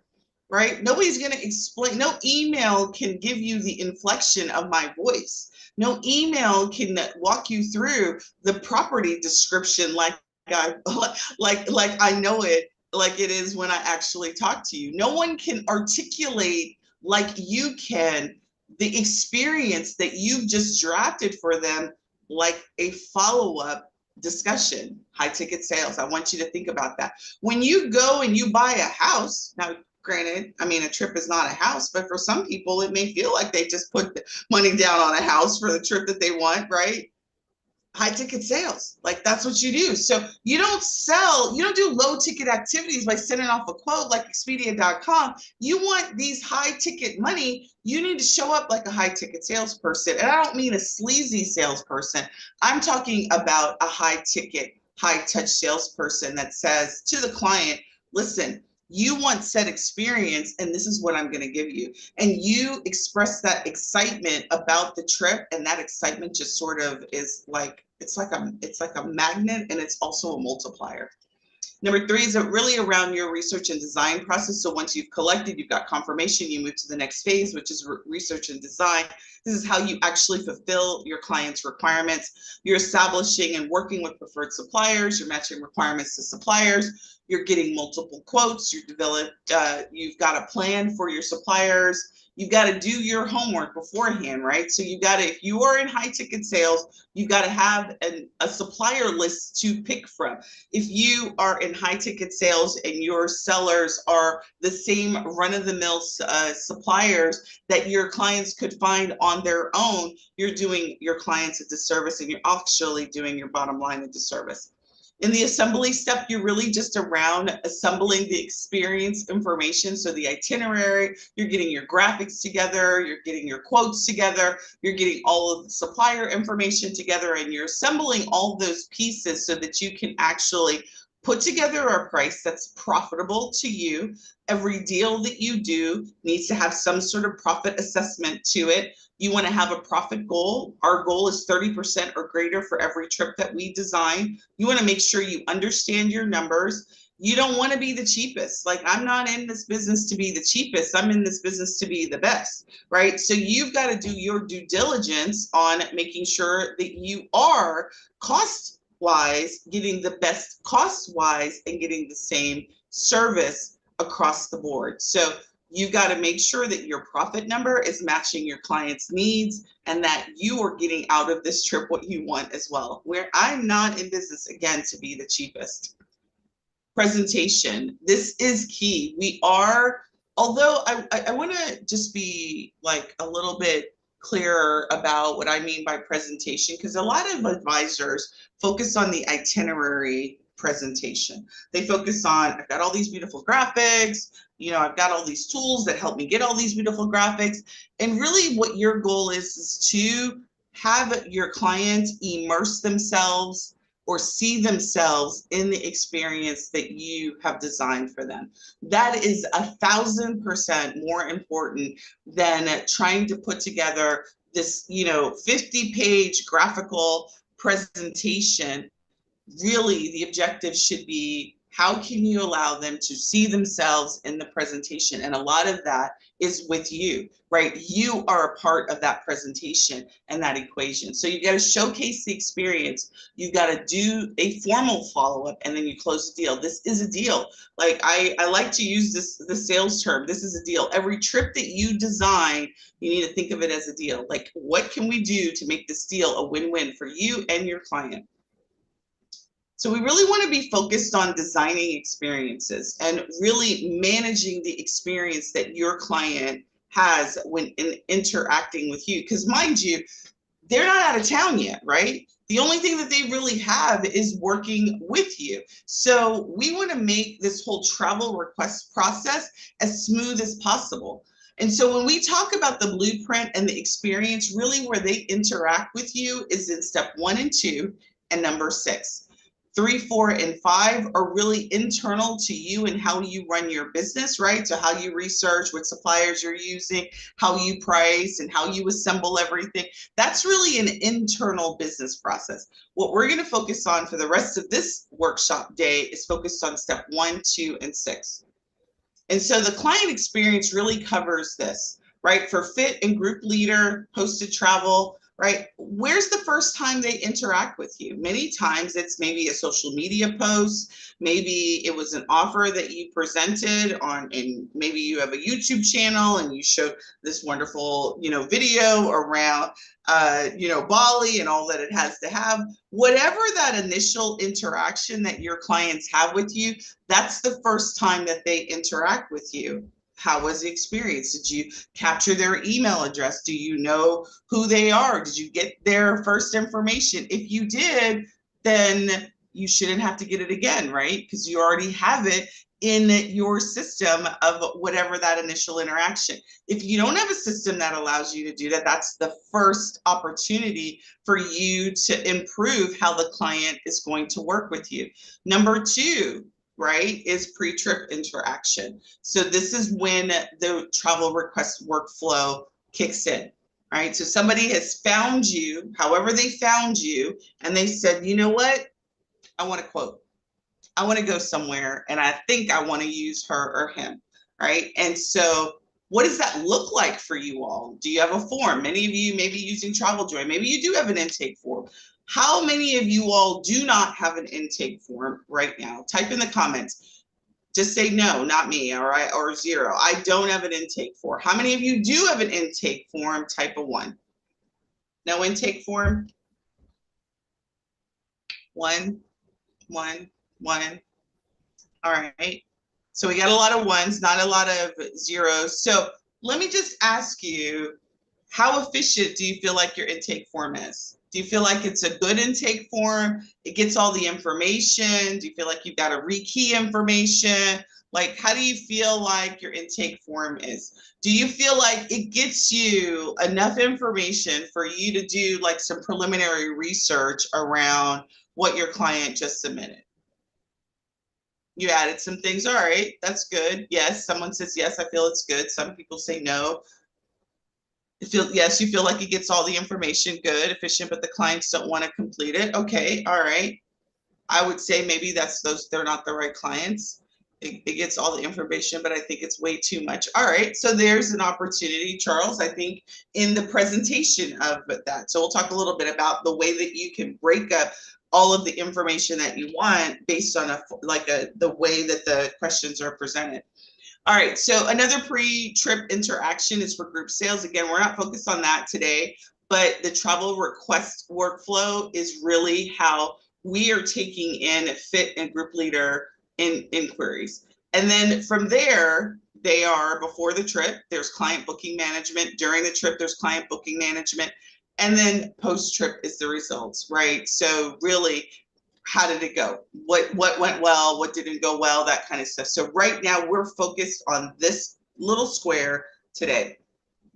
Right? Nobody's going to explain. No email can give you the inflection of my voice. No email can walk you through the property description like I know it, like it is when I actually talk to you. No one can articulate like you can the experience that you've just drafted for them, like a follow-up discussion. High ticket sales. I want you to think about that. When you go and you buy a house, now granted, I mean, a trip is not a house, but for some people, it may feel like they just put money down on a house for the trip that they want, right? High ticket sales, like that's what you do. So you don't do low ticket activities by sending off a quote like Expedia.com. You want these high ticket money, you need to show up like a high ticket salesperson. And I don't mean a sleazy salesperson. I'm talking about a high ticket, high touch salesperson that says to the client, listen, you want said experience, and this is what I'm going to give you. And you express that excitement about the trip, and that excitement just sort of is like, it's like a magnet, and it's also a multiplier. Number 3 is really around your research and design process. So once you've collected, you've got confirmation, you move to the next phase, which is research and design. This is how you actually fulfill your client's requirements. You're establishing and working with preferred suppliers. You're matching requirements to suppliers. You're getting multiple quotes. You've got a plan for your suppliers. You've got to do your homework beforehand, right? So if you are in high ticket sales, you've got to have a supplier list to pick from. If you are in high ticket sales and your sellers are the same run-of-the-mill suppliers that your clients could find on their own, you're doing your clients a disservice, and you're actually doing your bottom line a disservice. In the assembly step, you're really just around assembling the experience information. So the itinerary, you're getting your graphics together, you're getting your quotes together, you're getting all of the supplier information together, and you're assembling all those pieces so that you can actually put together a price that's profitable to you. Every deal that you do needs to have some sort of profit assessment to it. You want to have a profit goal. Our goal is 30% or greater for every trip that we design. You want to make sure you understand your numbers. You don't want to be the cheapest. Like, I'm not in this business to be the cheapest. I'm in this business to be the best, right? So you've got to do your due diligence on making sure that you are cost-wise, getting the best cost-wise, and getting the same service across the board. So You got to make sure that your profit number is matching your client's needs and that you are getting out of this trip what you want as well. Where I'm not in business, again, to be the cheapest. Presentation. This is key. We are, although I want to just be like a little bit clearer about what I mean by presentation, because a lot of advisors focus on the itinerary presentation. They focus on, I've got all these beautiful graphics, I've got all these tools that help me get all these beautiful graphics. And really what your goal is to have your clients immerse themselves or see themselves in the experience that you have designed for them. That is 1,000% more important than trying to put together this, 50-page graphical presentation. Really, the objective should be, how can you allow them to see themselves in the presentation? And a lot of that is with you, right? You are a part of that presentation and that equation. So you've got to showcase the experience. You've got to do a formal follow-up, and then you close the deal. This is a deal. Like I like to use the sales term. This is a deal. Every trip that you design, you need to think of it as a deal. Like, what can we do to make this deal a win-win for you and your client? So we really want to be focused on designing experiences and really managing the experience that your client has when interacting with you. Because mind you, they're not out of town yet, right? The only thing that they really have is working with you. So we want to make this whole travel request process as smooth as possible. And so when we talk about the blueprint and the experience, really where they interact with you is in step 1 and 2 and number 6. 3, 4, and 5 are really internal to you and how you run your business, right? So how you research, what suppliers you're using, how you price, and how you assemble everything. That's really an internal business process. What we're going to focus on for the rest of this workshop day is focused on step 1, 2, and 6. And so the client experience really covers this, right? For fit and group leader, hosted travel, right? Where's the first time they interact with you? Many times it's maybe a social media post, maybe it was an offer that you presented on, and maybe you have a YouTube channel and you showed this wonderful, video around, Bali and all that it has to have. Whatever that initial interaction that your clients have with you, that's the first time that they interact with you. How was the experience? Did you capture their email address? Do you know who they are? Did you get their first information? If you did, then you shouldn't have to get it again, right? Because you already have it in your system of whatever that initial interaction. If you don't have a system that allows you to do that, that's the first opportunity for you to improve how the client is going to work with you. Number 2, right, is pre-trip interaction. So this is when the travel request workflow kicks in, right? So somebody has found you, however they found you, and they said, you know what, I want to quote, I want to go somewhere and I think I want to use her or him, right? And so what does that look like for you all? Do you have a form? Many of you may be using TravelJoy. Maybe you do have an intake form. How many of you all do not have an intake form right now? Type in the comments. Just say no, not me, all right, or 0. I don't have an intake form. How many of you do have an intake form? Type a 1. No intake form? 1, 1, 1. All right. So we got a lot of 1s, not a lot of 0s. So let me just ask you, how efficient do you feel like your intake form is? Do you feel like it's a good intake form? It gets all the information? Do you feel like you've got to rekey information? Like, how do you feel like your intake form is? Do you feel like it gets you enough information for you to do like some preliminary research around what your client just submitted? You added some things. All right, that's good. Yes, someone says yes, I feel it's good. Some people say no. Yes, you feel like it gets all the information, good, efficient, but the clients don't want to complete it. Okay, all right. I would say maybe they're not the right clients. It gets all the information, but I think it's way too much. All right, so there's an opportunity, Charles, I think, in the presentation of that. So we'll talk a little bit about the way that you can break up all of the information that you want based on the way that the questions are presented. All right, so another pre-trip interaction is for group sales. Again, we're not focused on that today, but the travel request workflow is really how we are taking in fit and group leader inquiries. And then from there, they are before the trip, there's client booking management. During the trip, there's client booking management. And then post-trip is the results, right? So really, how did it go? What went well? What didn't go well? That kind of stuff. So right now we're focused on this little square today.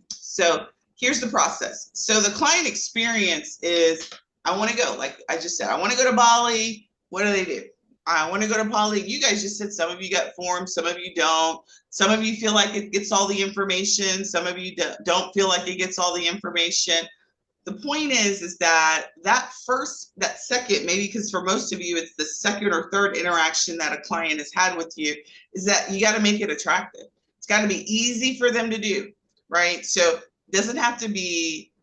So here's the process. So the client experience is, I want to go, like I just said, I want to go to Bali. What do they do? I want to go to Bali. You guys just said some of you got forms, some of you don't. Some of you feel like it gets all the information. Some of you don't feel like it gets all the information. The point is that that second, maybe because for most of you, it's the second or third interaction that a client has had with you, is that you got to make it attractive. It's got to be easy for them to do, right? So it doesn't have to be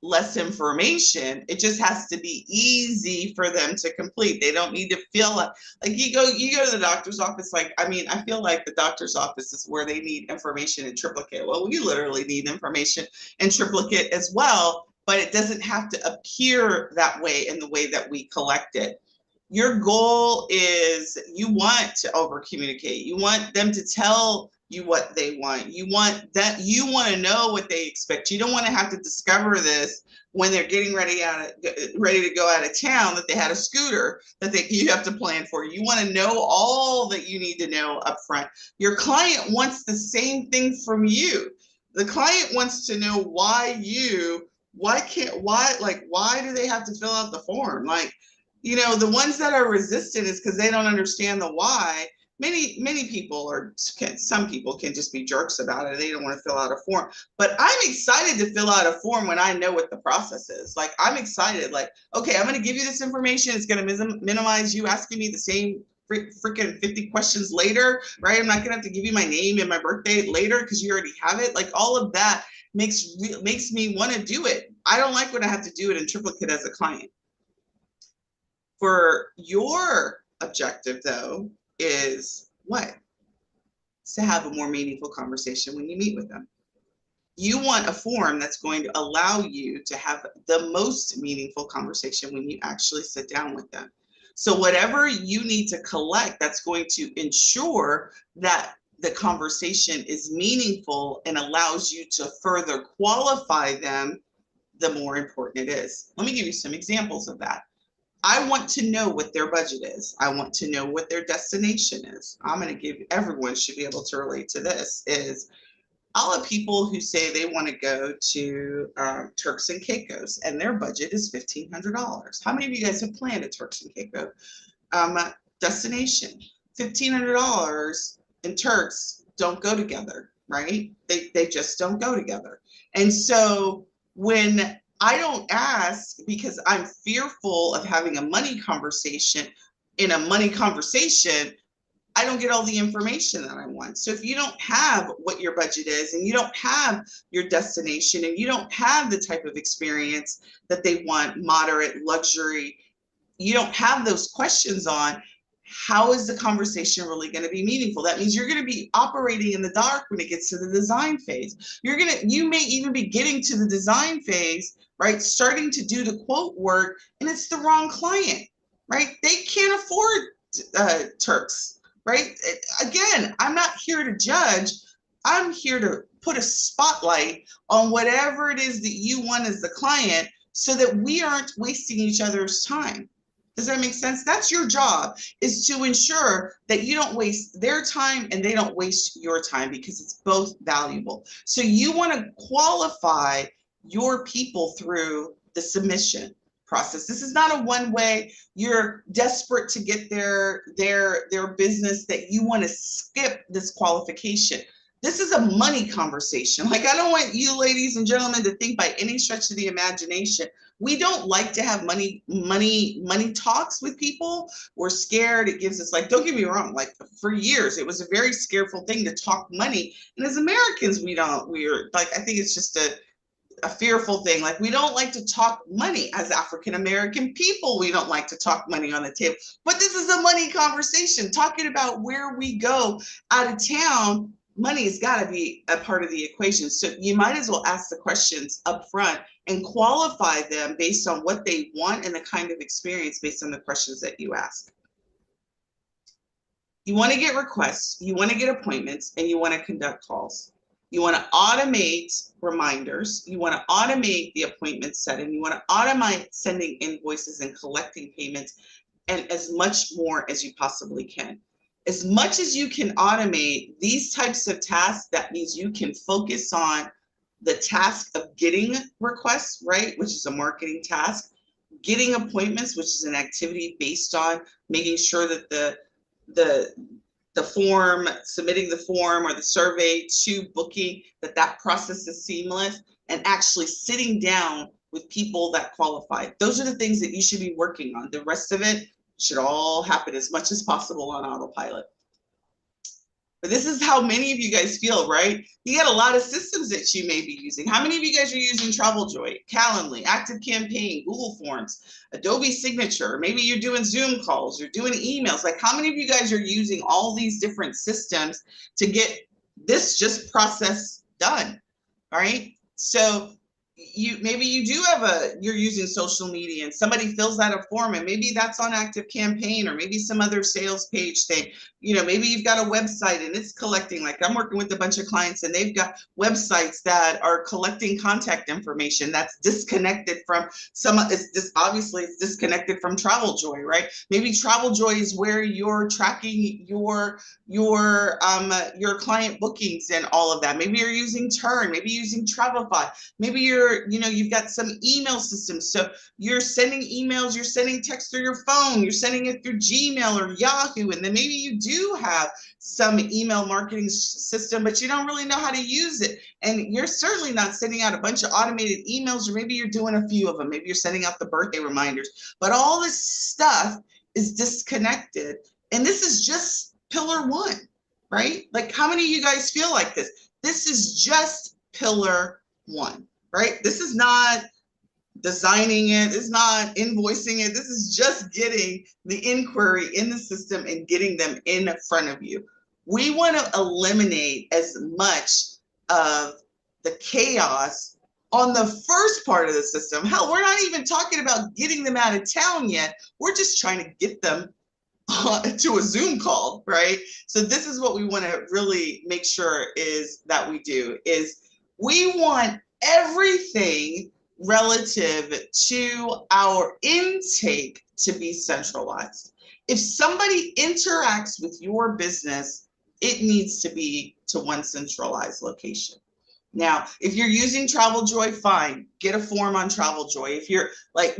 less information. It just has to be easy for them to complete. They don't need to feel like you go to the doctor's office. Like, I mean, I feel like the doctor's office is where they need information in triplicate. Well, we literally need information in triplicate as well, but it doesn't have to appear that way in the way that we collect it. Your goal is you want to over communicate. You want them to tell you what they want. You want to know what they expect. You don't want to have to discover this when they're getting ready to go out of town, that they had a scooter that you have to plan for. You want to know all that you need to know up front. Your client wants the same thing from you. The client wants to know why do they have to fill out the form? Like, the ones that are resistant is because they don't understand the why. Many people some people can just be jerks about it. They don't want to fill out a form. But I'm excited to fill out a form when I know what the process is. Like, I'm excited. Like, okay, I'm going to give you this information. It's going to minimize you asking me the same freaking 50 questions later, right? I'm not going to have to give you my name and my birthday later because you already have it. Like, all of that makes me want to do it. I don't like when I have to do it in triplicate as a client. For your objective, though, is what? It's to have a more meaningful conversation when you meet with them. You want a form that's going to allow you to have the most meaningful conversation when you actually sit down with them. So whatever you need to collect, that's going to ensure that the conversation is meaningful and allows you to further qualify them, the more important it is. Let me give you some examples of that. I want to know what their budget is. I want to know what their destination is. I'm going to give, everyone should be able to relate to this, is I'll have people who say they want to go to Turks and Caicos and their budget is $1,500. How many of you guys have planned a Turks and Caicos destination? $1,500 and Turks don't go together, right? They just don't go together. And so when I don't ask because I'm fearful of having a money conversation, in a money conversation, I don't get all the information that I want. So if you don't have what your budget is and you don't have your destination and you don't have the type of experience that they want, moderate, luxury, you don't have those questions on, how is the conversation really going to be meaningful? That means you're going to be operating in the dark when it gets to the design phase. You may even be getting to the design phase, right? Starting to do the quote work, and it's the wrong client, right? They can't afford Turks, right? Again, I'm not here to judge. I'm here to put a spotlight on whatever it is that you want as the client so that we aren't wasting each other's time. Does that make sense? That's your job, is to ensure that you don't waste their time and they don't waste your time, because it's both valuable. So you want to qualify your people through the submission process. This is not a one way. You're desperate to get their business that you want to skip this qualification. This is a money conversation. Like, I don't want you ladies and gentlemen to think by any stretch of the imagination we don't like to have money talks with people. We're scared. It gives us, like, don't get me wrong, like, for years it was a very scareful thing to talk money. And as Americans, we're like, I think it's just a fearful thing. Like, we don't like to talk money. As African American people, we don't like to talk money on the table. But this is a money conversation, talking about where we go out of town. money has got to be a part of the equation. So you might as well ask the questions up front and qualify them based on what they want and the kind of experience based on the questions that you ask. You want to get requests, you want to get appointments, and you want to conduct calls. You want to automate reminders. You want to automate the appointment setting. You want to automate sending invoices and collecting payments, and as much more as you possibly can. As much as you can automate these types of tasks, that means you can focus on the task of getting requests, right, which is a marketing task, getting appointments, which is an activity based on making sure that the form, submitting the form or the survey to booking, that process is seamless, and actually sitting down with people that qualify. Those are the things that you should be working on. The rest of it should all happen as much as possible on autopilot. But this is how many of you guys feel, right? You got a lot of systems that you may be using. How many of you guys are using TravelJoy, Calendly, ActiveCampaign, Google Forms, Adobe Signature? Maybe you're doing Zoom calls, you're doing emails. Like, how many of you guys are using all these different systems to get this just process done, all right? So maybe you do have you're using social media and somebody fills out a form, and maybe that's on ActiveCampaign or maybe some other sales page thing. Maybe you've got a website and it's collecting, like I'm working with a bunch of clients and they've got websites that are collecting contact information that's disconnected from obviously it's disconnected from TravelJoy, right? Maybe TravelJoy is where you're tracking your client bookings and all of that. Maybe you're using Turn, maybe using Travelify, maybe you've got some email systems. So you're sending emails, you're sending text through your phone, you're sending it through Gmail or Yahoo, and then maybe you do have some email marketing system, but you don't really know how to use it. And you're certainly not sending out a bunch of automated emails, or maybe you're doing a few of them. Maybe you're sending out the birthday reminders, but all this stuff is disconnected. And this is just pillar one, right? Like, how many of you guys feel like this? This is just pillar one, right? This is not designing it, this is not invoicing it. This is just getting the inquiry in the system and getting them in front of you. We want to eliminate as much of the chaos on the first part of the system. Hell, we're not even talking about getting them out of town yet. We're just trying to get them to a Zoom call, right? So this is what we want to really make sure is that we do, is we want everything relative to our intake to be centralized. If somebody interacts with your business, it needs to be to one centralized location. Now, if you're using TravelJoy, fine, get a form on TravelJoy. If you're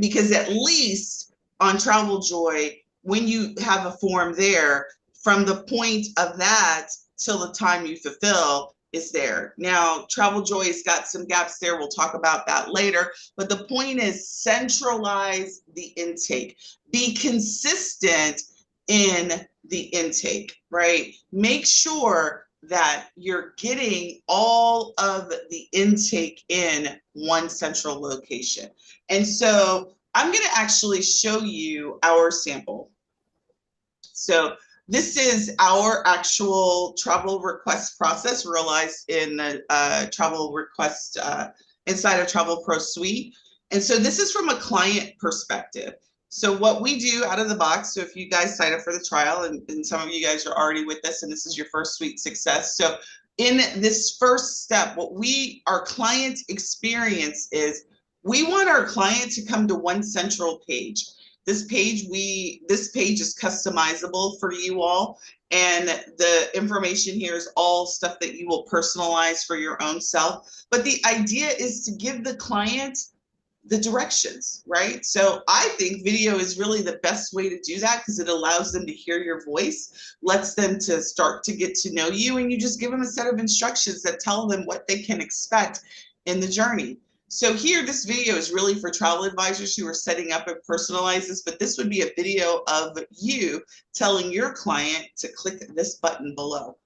because at least on TravelJoy, when you have a form there, from the point of that till the time you fulfill is there. Now, TravelJoy has got some gaps there. We'll talk about that later. But the point is, centralize the intake. Be consistent in the intake, right? Make sure that you're getting all of the intake in one central location. And so I'm going to actually show you our sample. So this is our actual travel request process realized in the travel request inside of Travel Pro Suite. And so this is from a client perspective. So what we do out of the box, so if you guys sign up for the trial, and some of you guys are already with us and this is your first suite success. So in this first step, our client experience is, we want our client to come to one central page. This page is customizable for you all, and the information here is all stuff that you will personalize for your own self. But the idea is to give the client the directions, right? So I think video is really the best way to do that, because it allows them to hear your voice, lets them to start to get to know you, and you just give them a set of instructions that tell them what they can expect in the journey. So here, this video is really for travel advisors who are setting up and personalize this, but this would be a video of you telling your client to click this button below.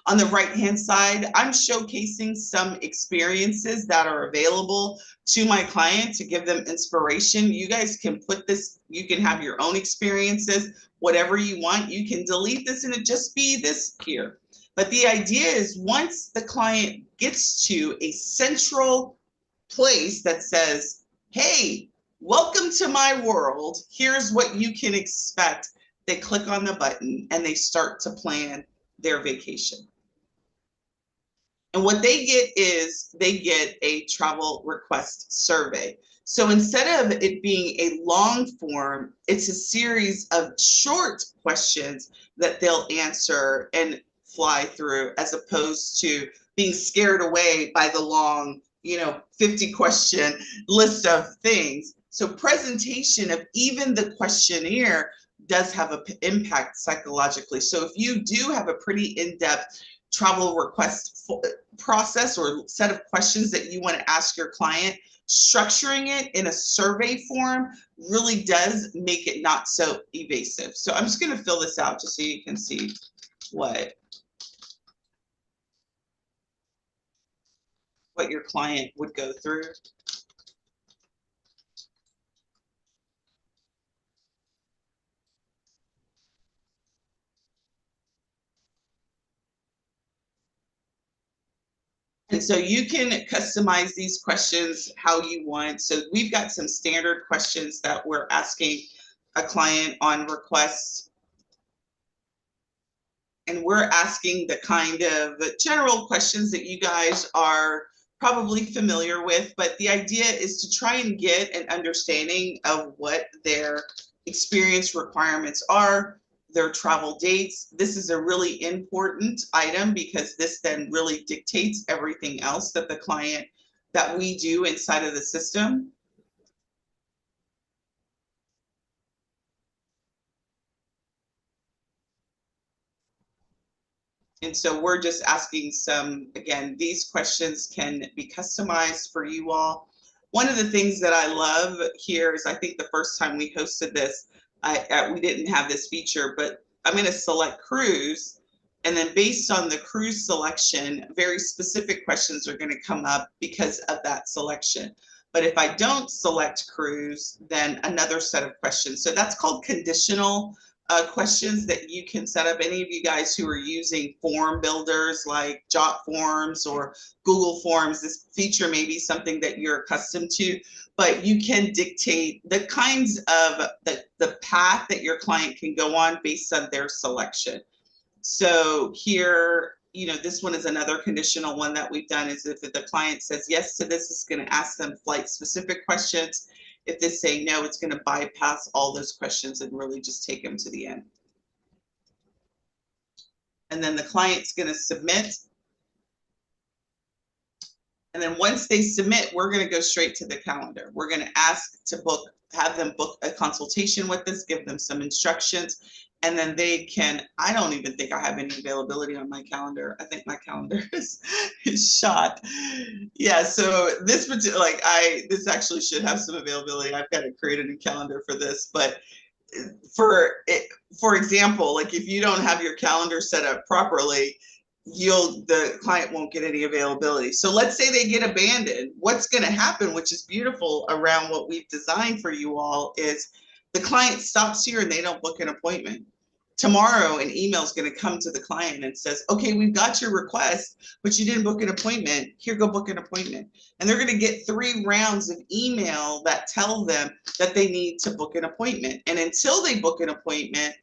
On the right-hand side, I'm showcasing some experiences that are available to my client to give them inspiration. You guys can put this, you can have your own experiences, whatever you want. You can delete this and it just be this here. But the idea is once the client gets to a central place that says, hey, welcome to my world, here's what you can expect, they click on the button and they start to plan their vacation. And what they get is they get a travel request survey. So instead of it being a long form, it's a series of short questions that they'll answer and fly through, as opposed to being scared away by the long, 50 question list of things. So presentation of even the questionnaire does have an impact psychologically. So if you do have a pretty in-depth travel request process or set of questions that you want to ask your client, structuring it in a survey form really does make it not so evasive. So I'm just going to fill this out just so you can see what your client would go through. And so you can customize these questions how you want. So we've got some standard questions that we're asking a client on request. And we're asking the kind of general questions that you guys are probably familiar with, but the idea is to try and get an understanding of what their experience requirements are, their travel dates. This is a really important item because this then really dictates everything else that we do inside of the system. And so we're just asking some, again, these questions can be customized for you all. One of the things that I love here is I think the first time we hosted this, we didn't have this feature, but I'm going to select cruise. And then based on the cruise selection, very specific questions are going to come up because of that selection. But if I don't select cruise, then another set of questions. So that's called conditional questions that you can set up. Any of you guys who are using form builders like Jot Forms or Google Forms, this feature may be something that you're accustomed to, but you can dictate the kinds of the path that your client can go on based on their selection. So here, this one is another conditional one that we've done, is if the client says yes to this, it's going to ask them flight specific questions. If they say no, it's going to bypass all those questions and really just take them to the end. And then the client's going to submit. And then once they submit, we're going to go straight to the calendar. We're going to ask to have them book a consultation with us, give them some instructions, and then they can, I don't even think I have any availability on my calendar. I think my calendar is shot. Yeah, so this particular, this actually should have some availability. I've got to create a new calendar for this, but for example, like if you don't have your calendar set up properly, the client won't get any availability. So let's say they get abandoned. What's going to happen, which is beautiful around what we've designed for you all, is the client stops here and they don't book an appointment. Tomorrow, an email is going to come to the client and says, okay, we've got your request, but you didn't book an appointment. Here, go book an appointment. And they're going to get 3 rounds of email that tell them that they need to book an appointment. And until they book an appointment,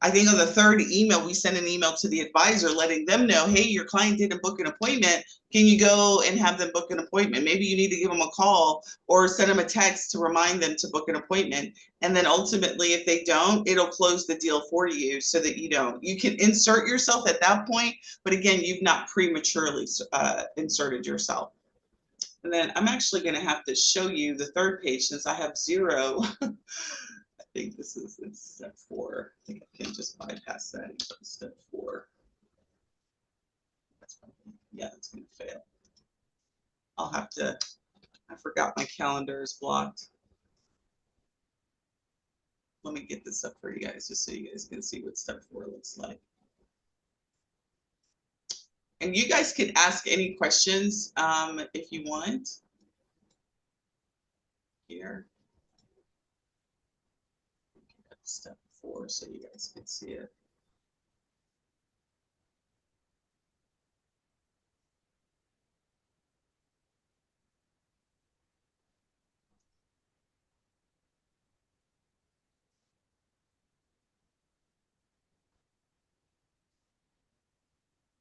I think on the 3rd email, we send an email to the advisor letting them know, hey, your client didn't book an appointment. Can you go and have them book an appointment? Maybe you need to give them a call or send them a text to remind them to book an appointment. And then ultimately, if they don't, it'll close the deal for you so that you don't. You can insert yourself at that point, but again, you've not prematurely inserted yourself. And then I'm actually going to have to show you the 3rd page since I have 0. I think this is in step 4. I think I can just bypass that and go to step 4. That's going to fail. I'll have to, I forgot my calendar is blocked. Let me get this up for you guys just so you guys can see what step 4 looks like. And you guys can ask any questions if you want. Here. Step 4 so you guys can see it.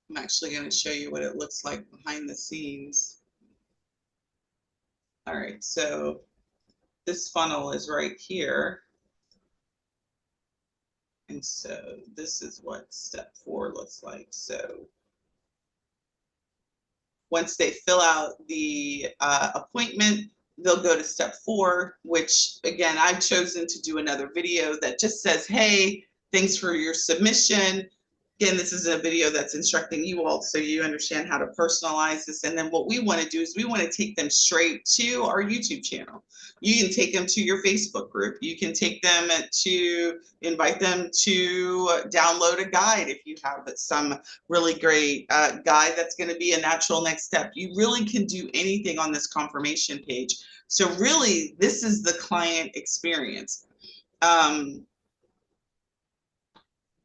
I'm actually going to show you what it looks like behind the scenes. All right, so this funnel is right here. And so this is what step 4 looks like. So once they fill out the appointment, they'll go to step 4, which again, I've chosen to do another video that just says, hey, thanks for your submission. Again, this is a video that's instructing you all so you understand how to personalize this. And then what we want to do is we want to take them straight to our YouTube channel. You can take them to your Facebook group. You can take them to invite them to download a guide if you have some really great guide that's going to be a natural next step. You really can do anything on this confirmation page. So really, this is the client experience.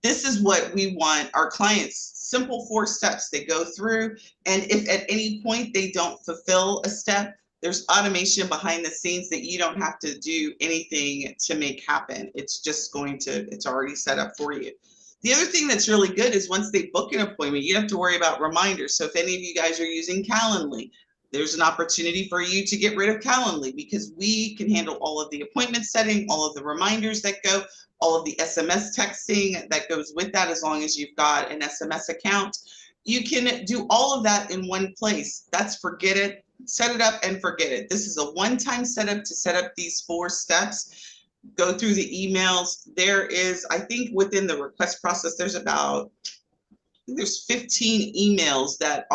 This is what we want our clients, simple 4 steps they go through. And if at any point they don't fulfill a step, there's automation behind the scenes that you don't have to do anything to make happen. It's just it's already set up for you. The other thing that's really good is once they book an appointment, you don't have to worry about reminders. So if any of you guys are using Calendly, there's an opportunity for you to get rid of Calendly because we can handle all of the appointment setting, all of the reminders that go, all of the SMS texting that goes with that, as long as you've got an SMS account. You can do all of that in one place. That's forget it, set it up and forget it. This is a one-time setup to set up these 4 steps. Go through the emails. There is, I think within the request process, there's 15 emails that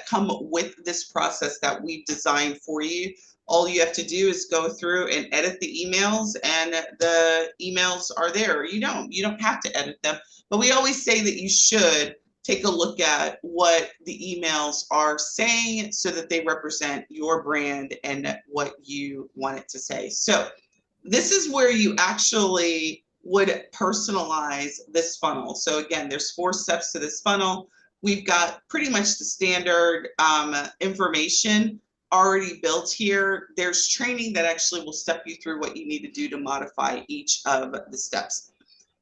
come with this process that we've designed for you. All you have to do is go through and edit the emails, and the emails are there. You don't have to edit them, but we always say that you should take a look at what the emails are saying so that they represent your brand and what you want it to say. So this is where you actually would personalize this funnel. So again, there's 4 steps to this funnel. We've got pretty much the standard information already built here. There's training that actually will step you through what you need to do to modify each of the steps.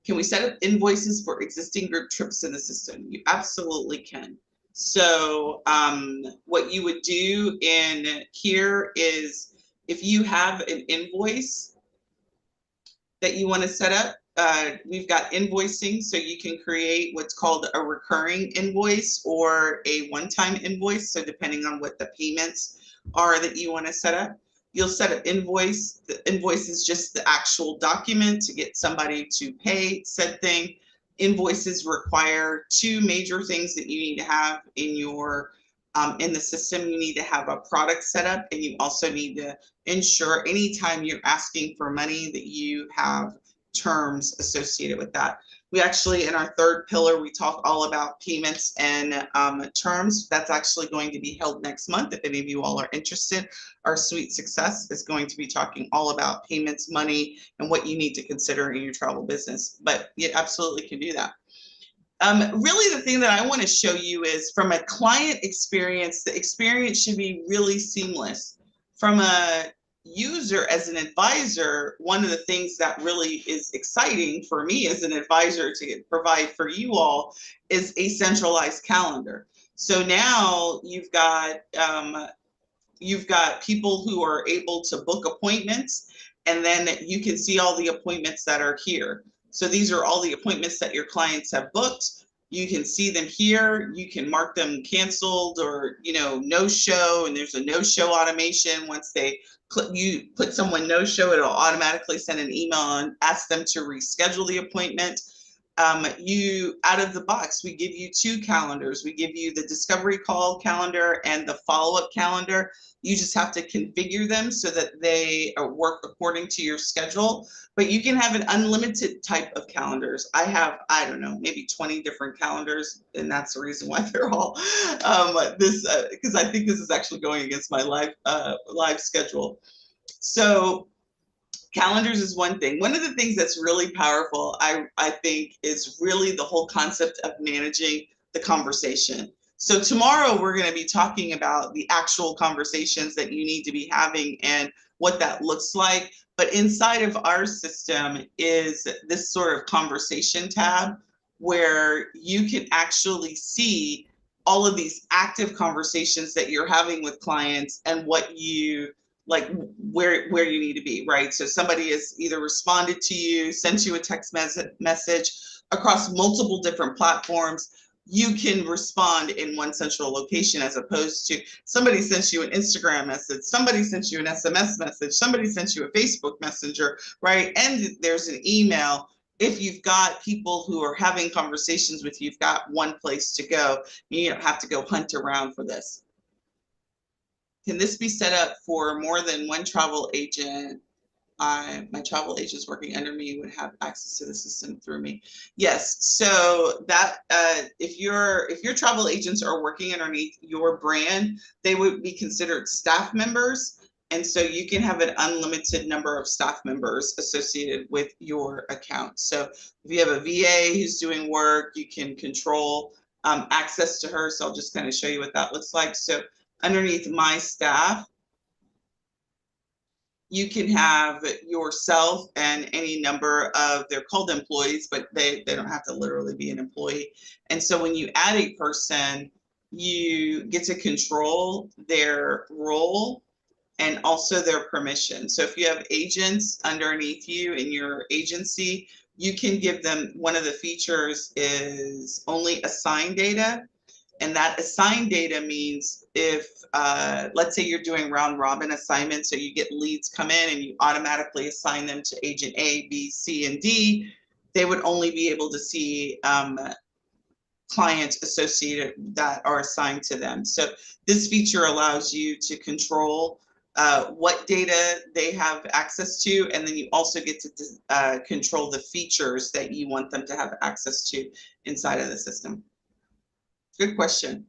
Can we set up invoices for existing group trips in the system? You absolutely can. So what you would do in here is if you have an invoice that you want to set up, we've got invoicing, so you can create what's called a recurring invoice or a one-time invoice. So depending on what the payments are that you want to set up, you'll set up invoice. The invoice is just the actual document to get somebody to pay said thing. Invoices require 2 major things that you need to have in your in the system. You need to have a product set up, and you also need to ensure anytime you're asking for money that you have terms associated with that. We actually, in our 3rd pillar, we talk all about payments and terms. That's actually going to be held next month. If any of you all are interested, our Sweet Success is going to be talking all about payments, money, and what you need to consider in your travel business. But you absolutely can do that. Really, the thing that I want to show you is from a client experience, the experience should be really seamless. From a user as an advisor, one of the things that really is exciting for me as an advisor to provide for you all is a centralized calendar. So now you've got people who are able to book appointments, and then you can see all the appointments that are here. So these are all the appointments that your clients have booked. You can see them here. You can mark them canceled or, no show, and there's a no show automation. Once you put someone no show, it'll automatically send an email and ask them to reschedule the appointment. Out of the box, we give you 2 calendars. We give you the discovery call calendar and the follow-up calendar. You just have to configure them so that they work according to your schedule. But you can have an unlimited type of calendars. I have, I don't know, maybe 20 different calendars, and that's the reason why they're all because I think this is actually going against my live schedule. So calendars is one thing. One of the things that's really powerful, I think, is really the whole concept of managing the conversation. So tomorrow we're going to be talking about the actual conversations that you need to be having and what that looks like. But inside of our system is this sort of conversation tab where you can actually see all of these active conversations that you're having with clients and what you like, where you need to be, right? So somebody has either responded to you, sent you a text message across multiple different platforms. You can respond in one central location, as opposed to somebody sent you an Instagram message, somebody sent you an SMS message, somebody sent you a Facebook Messenger, right? And there's an email. If you've got people who are having conversations with you, you've got one place to go. You don't have to go hunt around for this. Can this be set up for more than one travel agent? My travel agents working under me would have access to the system through me. Yes, so that if your travel agents are working underneath your brand, they would be considered staff members, and so you can have an unlimited number of staff members associated with your account. So if you have a VA who's doing work, you can control access to her. So I'll just kind of show you what that looks like. So underneath my staff, you can have yourself and any number of, they're called employees, but they don't have to literally be an employee. And so when you add a person, you get to control their role and also their permission. So if you have agents underneath you in your agency, you can give them, one of the features is only assign data. And that assigned data means if, let's say you're doing round robin assignments, so you get leads come in and you automatically assign them to agent A, B, C, and D, they would only be able to see clients associated that are assigned to them. So this feature allows you to control what data they have access to, and then you also get to control the features that you want them to have access to inside of the system. Good question.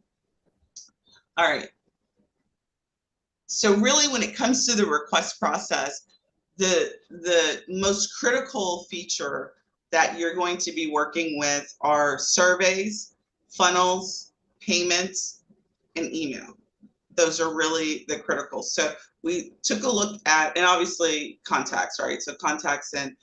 All right. So really, when it comes to the request process, the most critical feature that you're going to be working with are surveys, funnels, payments, and email. Those are really the critical. So we took a look at, and obviously contacts, right? So contacts and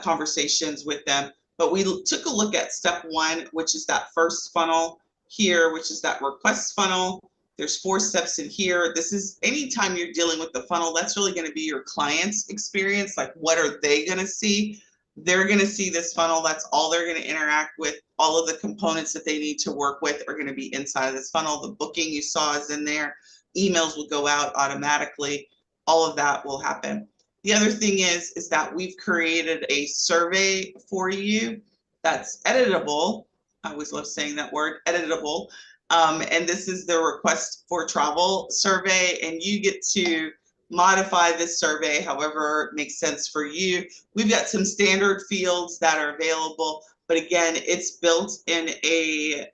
conversations with them. But we took a look at step one, which is that first funnel here, which is that request funnel. There's 4 steps in here. This is, anytime you're dealing with the funnel, that's really going to be your client's experience. Like, what are they going to see? They're going to see this funnel. That's all they're going to interact with. All of the components that they need to work with are going to be inside of this funnel. The booking you saw is in there. Emails will go out automatically. All of that will happen. The other thing is that we've created a survey for you that's editable. I always love saying that word, editable. And this is the request for travel survey, and you get to modify this survey however it makes sense for you. We've got some standard fields that are available, but again, it's built in a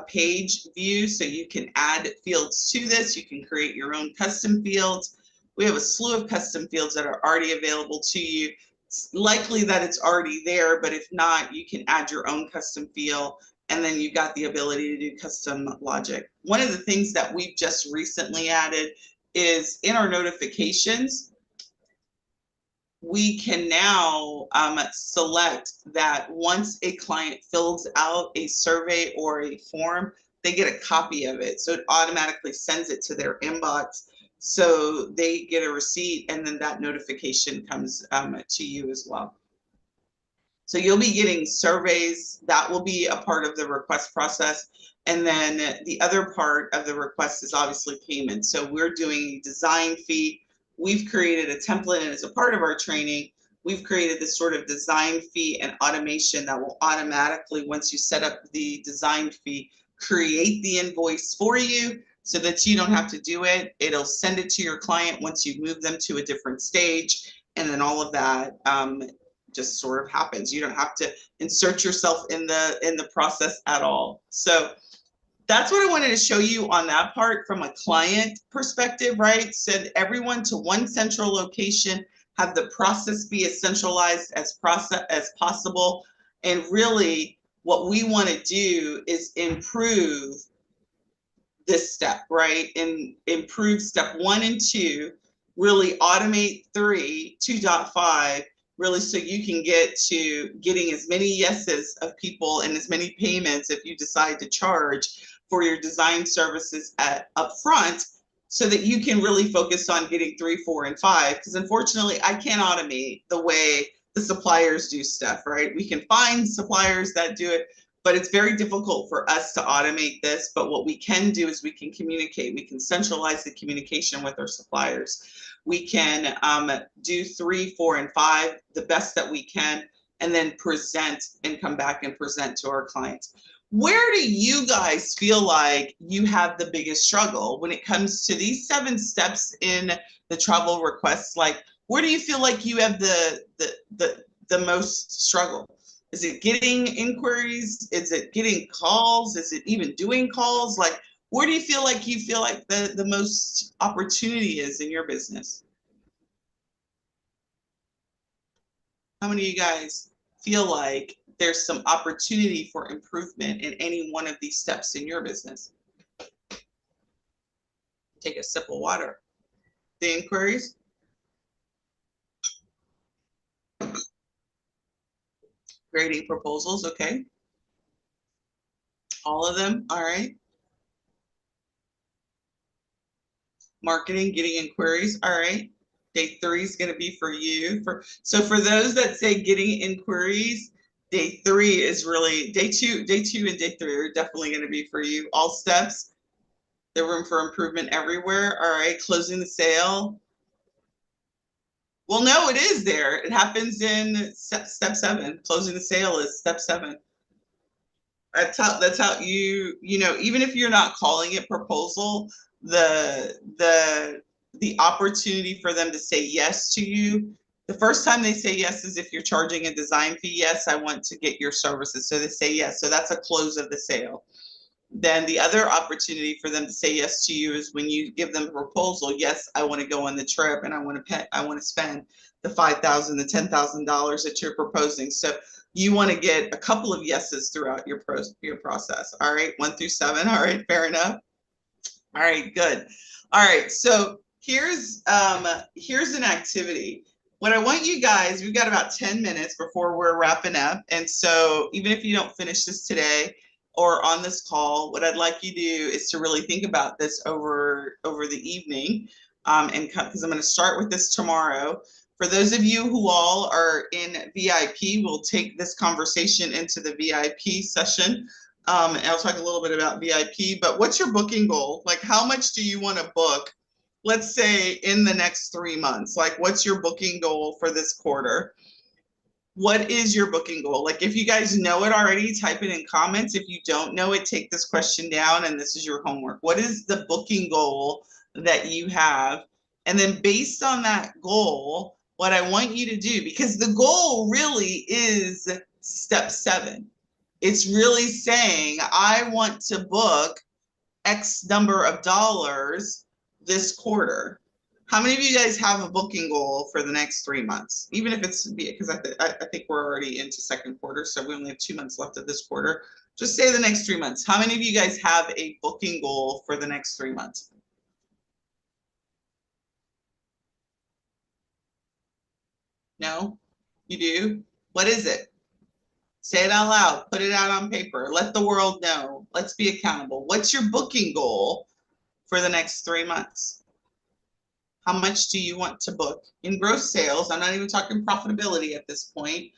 page view, so you can add fields to this. You can create your own custom fields. We have a slew of custom fields that are already available to you. It's likely that it's already there, but if not, you can add your own custom field, and then you've got the ability to do custom logic. One of the things that we've just recently added is in our notifications, we can now select that once a client fills out a survey or a form, they get a copy of it. So it automatically sends it to their inbox. So they get a receipt, and then that notification comes to you as well. So you'll be getting surveys. That will be a part of the request process. And then the other part of the request is obviously payment. So we're doing a design fee. We've created a template, and as a part of our training, we've created this sort of design fee and automation that will automatically, once you set up the design fee, create the invoice for you so that you don't have to do it. It'll send it to your client once you move them to a different stage. And then all of that just sort of happens. You don't have to insert yourself in the process at all. So that's what I wanted to show you on that part from a client perspective, right? Send everyone to one central location, have the process be as centralized as possible. And really what we want to do is improve this step, right? And improve step 1 and 2, really automate 3, 2.5, really so you can get to getting as many yeses of people and as many payments if you decide to charge for your design services up front, so that you can really focus on getting 3, 4, and 5. Because unfortunately, I can't automate the way the suppliers do stuff, right? We can find suppliers that do it, but it's very difficult for us to automate this. But what we can do is we can communicate. We can centralize the communication with our suppliers. We can do 3, 4, and 5 the best that we can, and then present and come back and present to our clients. Where do you guys feel like you have the biggest struggle when it comes to these 7 steps in the travel requests? Like, where do you feel like you have the most struggle? Is it getting inquiries? Is it getting calls? Is it even doing calls? Like, where do you feel like the most opportunity is in your business? How many of you guys feel like there's some opportunity for improvement in any one of these steps in your business? Take a sip of water. The inquiries? Grading proposals, okay. All of them, all right. Marketing, getting inquiries, all right. Day 3 is going to be for you. So for those that say getting inquiries, day 3 is really day 2 and day 3 are definitely going to be for you. All steps, the room for improvement everywhere. All right, closing the sale. Well, no, it is there. It happens in step 7. Closing the sale is step 7. That's how you know, even if you're not calling it proposal, the opportunity for them to say yes to you, the first time they say yes is if you're charging a design fee. Yes, I want to get your services. So they say yes. So that's a close of the sale. Then the other opportunity for them to say yes to you is when you give them a proposal. Yes, I want to go on the trip, and I want to spend the $5,000, the $10,000 that you're proposing. So you want to get a couple of yeses throughout your process. All right, 1 through 7. All right, fair enough. All right, good. All right, so here's an activity. What I want you guys, we've got about 10 minutes before we're wrapping up. And so even if you don't finish this today or on this call, what I'd like you to do is to really think about this over the evening. And because I'm going to start with this tomorrow. For those of you who all are in VIP, we'll take this conversation into the VIP session. And I'll talk a little bit about VIP, but what's your booking goal? Like, how much do you want to book? Let's say in the next 3 months, like, what's your booking goal for this quarter? What is your booking goal? Like, if you guys know it already, type it in comments. If you don't know it, take this question down, and this is your homework. What is the booking goal that you have? And then based on that goal, what I want you to do, because the goal really is step 7. It's really saying, I want to book X number of dollars this quarter. How many of you guys have a booking goal for the next 3 months? Even if it's, because I think we're already into second quarter, so we only have 2 months left of this quarter. Just say the next 3 months. How many of you guys have a booking goal for the next 3 months? No? You do? What is it? Say it out loud. Put it out on paper. Let the world know. Let's be accountable. What's your booking goal for the next 3 months? How much do you want to book in gross sales? I'm not even talking profitability at this point.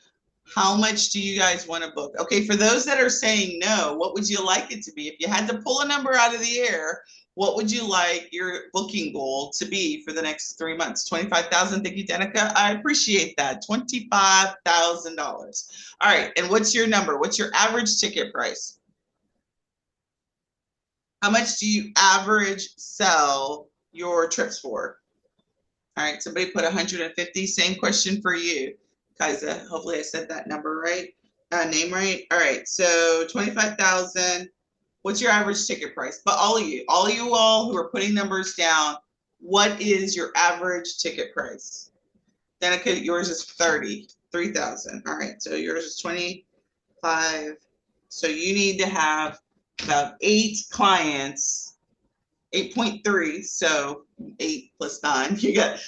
How much do you guys want to book? Okay, for those that are saying no, what would you like it to be? If you had to pull a number out of the air, what would you like your booking goal to be for the next 3 months? 25,000. Thank you, Danica. I appreciate that. $25,000. All right, and what's your number? What's your average ticket price? How much do you average sell your trips for? All right, somebody put 150. Same question for you, Kaisa. Hopefully I said that number right, name right. All right, so 25,000. What's your average ticket price? But all of you all who are putting numbers down, what is your average ticket price? Danica, yours is 33,000. All right, so yours is 25. So you need to have about 8 clients, 8.3. So 8 plus 9. You got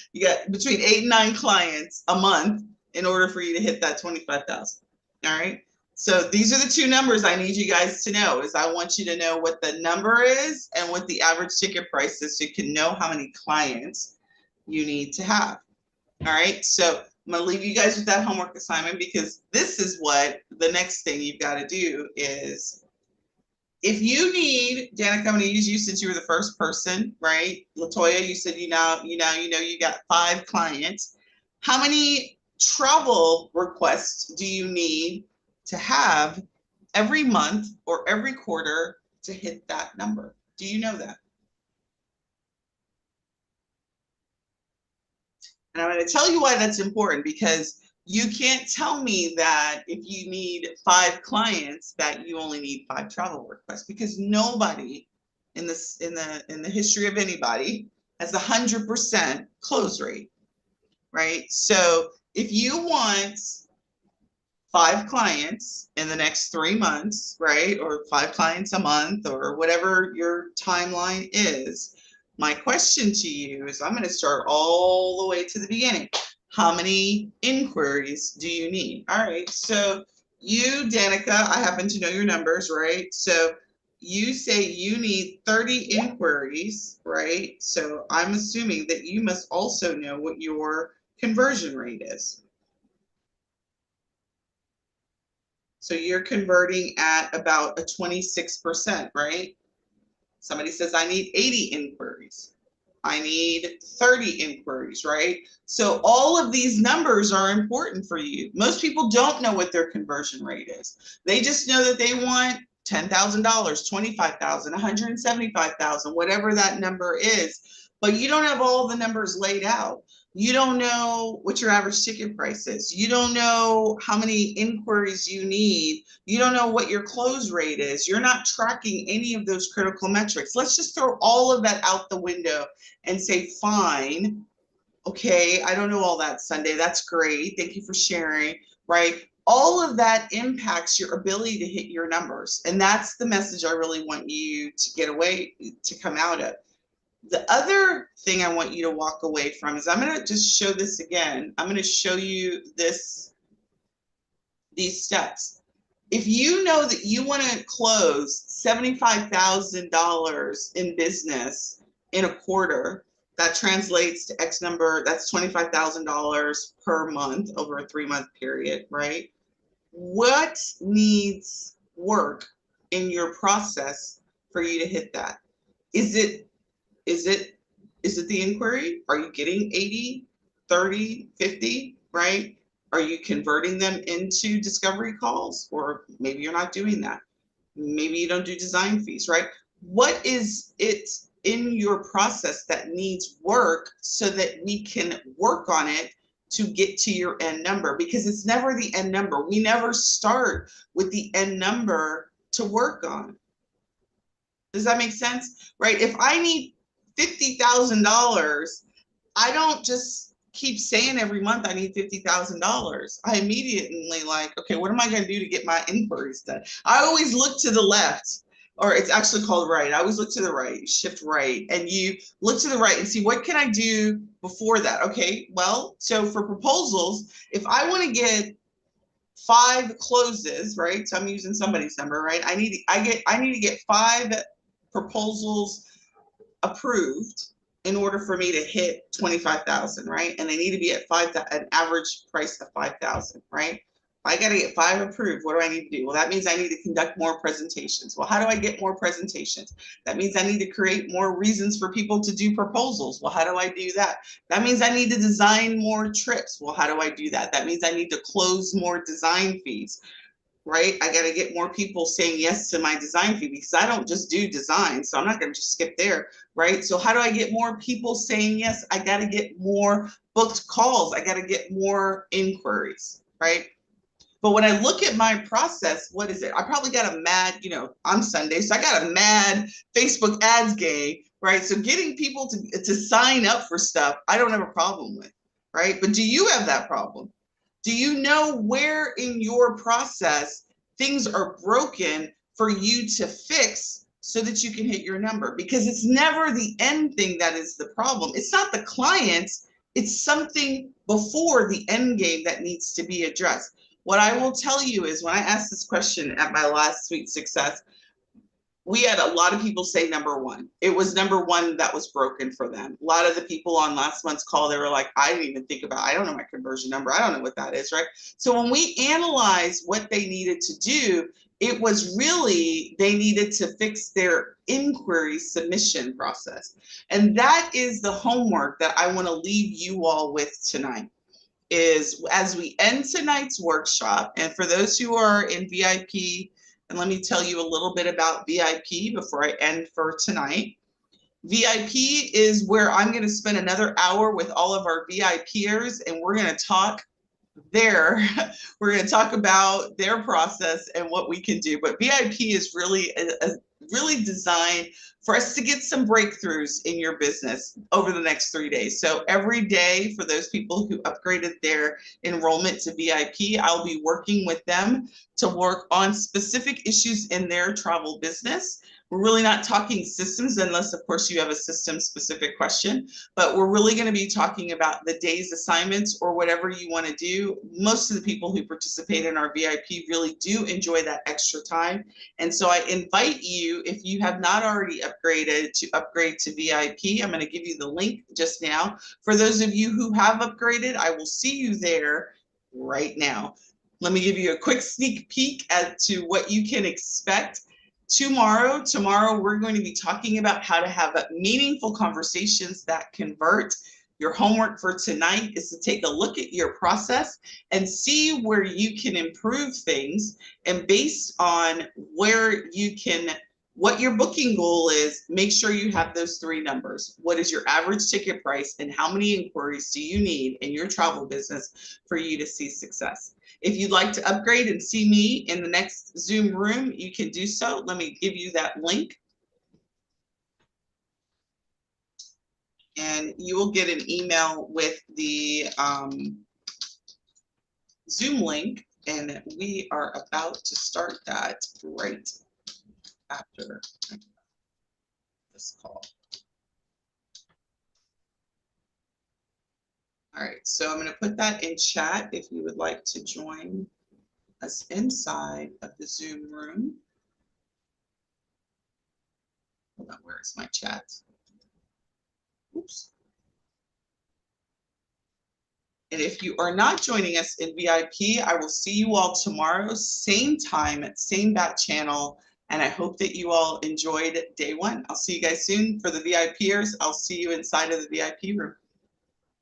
between 8 and 9 clients a month in order for you to hit that 25,000. All right. So these are the two numbers I need you guys to know. Is I want you to know what the number is and what the average ticket price is, so you can know how many clients you need to have. All right. So I'm going to leave you guys with that homework assignment, because this is what the next thing you've got to do is, if you need, Danica, I'm going to use you since you were the first person, right? Latoya, you said you know you got 5 clients. How many travel requests do you need to have every month or every quarter to hit that number? Do you know that? And I'm going to tell you why that's important, because you can't tell me that if you need 5 clients that you only need 5 travel requests, because nobody in the history of anybody has 100% close rate, right? So if you want 5 clients in the next 3 months, right? Or 5 clients a month, or whatever your timeline is. My question to you is, I'm going to start all the way to the beginning. How many inquiries do you need? All right. So you, Danica, I happen to know your numbers, right? So you say you need 30 inquiries, right? So I'm assuming that you must also know what your conversion rate is. So you're converting at about a 26%, right? Somebody says, I need 80 inquiries. I need 30 inquiries, right? So all of these numbers are important for you. Most people don't know what their conversion rate is. They just know that they want $10,000, 25,000, 175,000, whatever that number is. But you don't have all the numbers laid out. You don't know what your average ticket price is. You don't know how many inquiries you need. You don't know what your close rate is. You're not tracking any of those critical metrics. Let's just throw all of that out the window and say, fine, okay, I don't know all that, Sundey. That's great. Thank you for sharing, right? All of that impacts your ability to hit your numbers. And that's the message I really want you to get away, to come out of. The other thing I want you to walk away from is, I'm going to just show this again. I'm going to show you these steps. If you know that you want to close $75,000 in business in a quarter, that translates to X number, that's $25,000 per month over a 3-month period, right? What needs work in your process for you to hit that? Is it the inquiry? Are you getting 80, 30, 50, right? Are you converting them into discovery calls? Or maybe you're not doing that. Maybe you don't do design fees, right? What is it in your process that needs work, so that we can work on it to get to your end number? Because it's never the end number. We never start with the end number to work on. Does that make sense? Right? If I need $50,000, I don't just keep saying every month I need $50,000. I immediately okay, what am I going to do to get my inquiries done? I always look to the left, or it's actually called right. I always look to the right, shift right, and you look to the right and see, what can I do before that? Okay, well, so for proposals, if I want to get 5 closes, right? So I'm using somebody's number, right? I need to get 5 proposals approved in order for me to hit 25,000, right? And they need to be at an average price of 5,000, right? I got to get 5 approved. What do I need to do? Well, that means I need to conduct more presentations. Well, how do I get more presentations? That means I need to create more reasons for people to do proposals. Well, how do I do that? That means I need to design more trips. Well, how do I do that? That means I need to close more design fees, right? I got to get more people saying yes to my design fee, because I don't just do design. So I'm not going to just skip there, right? So how do I get more people saying yes? I got to get more booked calls. I got to get more inquiries, right? But when I look at my process, what is it? I probably got a mad, I'm Sundey, so I got a mad Facebook ads gang, right? So getting people to sign up for stuff, I don't have a problem with, right? But do you have that problem? Do you know where in your process things are broken for you to fix so that you can hit your number? Because it's never the end thing that is the problem. It's not the clients, It's something before the end game that needs to be addressed. What I will tell you is when I asked this question at my last Sweet Success, we had a lot of people say number one. It was number one that was broken for them. A lot of the people on last month's call, they were like, I didn't even think about, I don't know my conversion number. I don't know what that is, right? So when we analyzed what they needed to do, it was really, they needed to fix their inquiry submission process. And that is the homework that I want to leave you all with tonight. Is as we end tonight's workshop, and for those who are in VIP, and let me tell you a little bit about VIP before I end for tonight. VIP is where I'm going to spend another hour with all of our VIPers, and we're going to talk we're going to talk about their process and what we can do. But VIP is really really designed for us to get some breakthroughs in your business over the next 3 days. So every day, for those people who upgraded their enrollment to VIP, I'll be working with them to work on specific issues in their travel business. We're really not talking systems unless, of course, you have a system specific question, but we're really going to be talking about the day's assignments or whatever you want to do. Most of the people who participate in our VIP really do enjoy that extra time. And so I invite you, if you have not already upgraded, to upgrade to VIP. I'm going to give you the link just now. For those of you who have upgraded, I will see you there right now. Let me give you a quick sneak peek as to what you can expect. Tomorrow, we're going to be talking about how to have meaningful conversations that convert. Your homework for tonight is to take a look at your process and see where you can improve things. And based on where you can, what your booking goal is, make sure you have those three numbers. What is your average ticket price and how many inquiries do you need in your travel business for you to see success? If you'd like to upgrade and see me in the next Zoom room, you can do so. Let me give you that link. And you will get an email with the Zoom link. And we are about to start that right after this call. All right, so I'm going to put that in chat if you would like to join us inside of the Zoom room. Hold on, where is my chat? Oops. And if you are not joining us in VIP, I will see you all tomorrow, same time, same bat channel. And I hope that you all enjoyed day one. I'll see you guys soon. For the VIPers, I'll see you inside of the VIP room.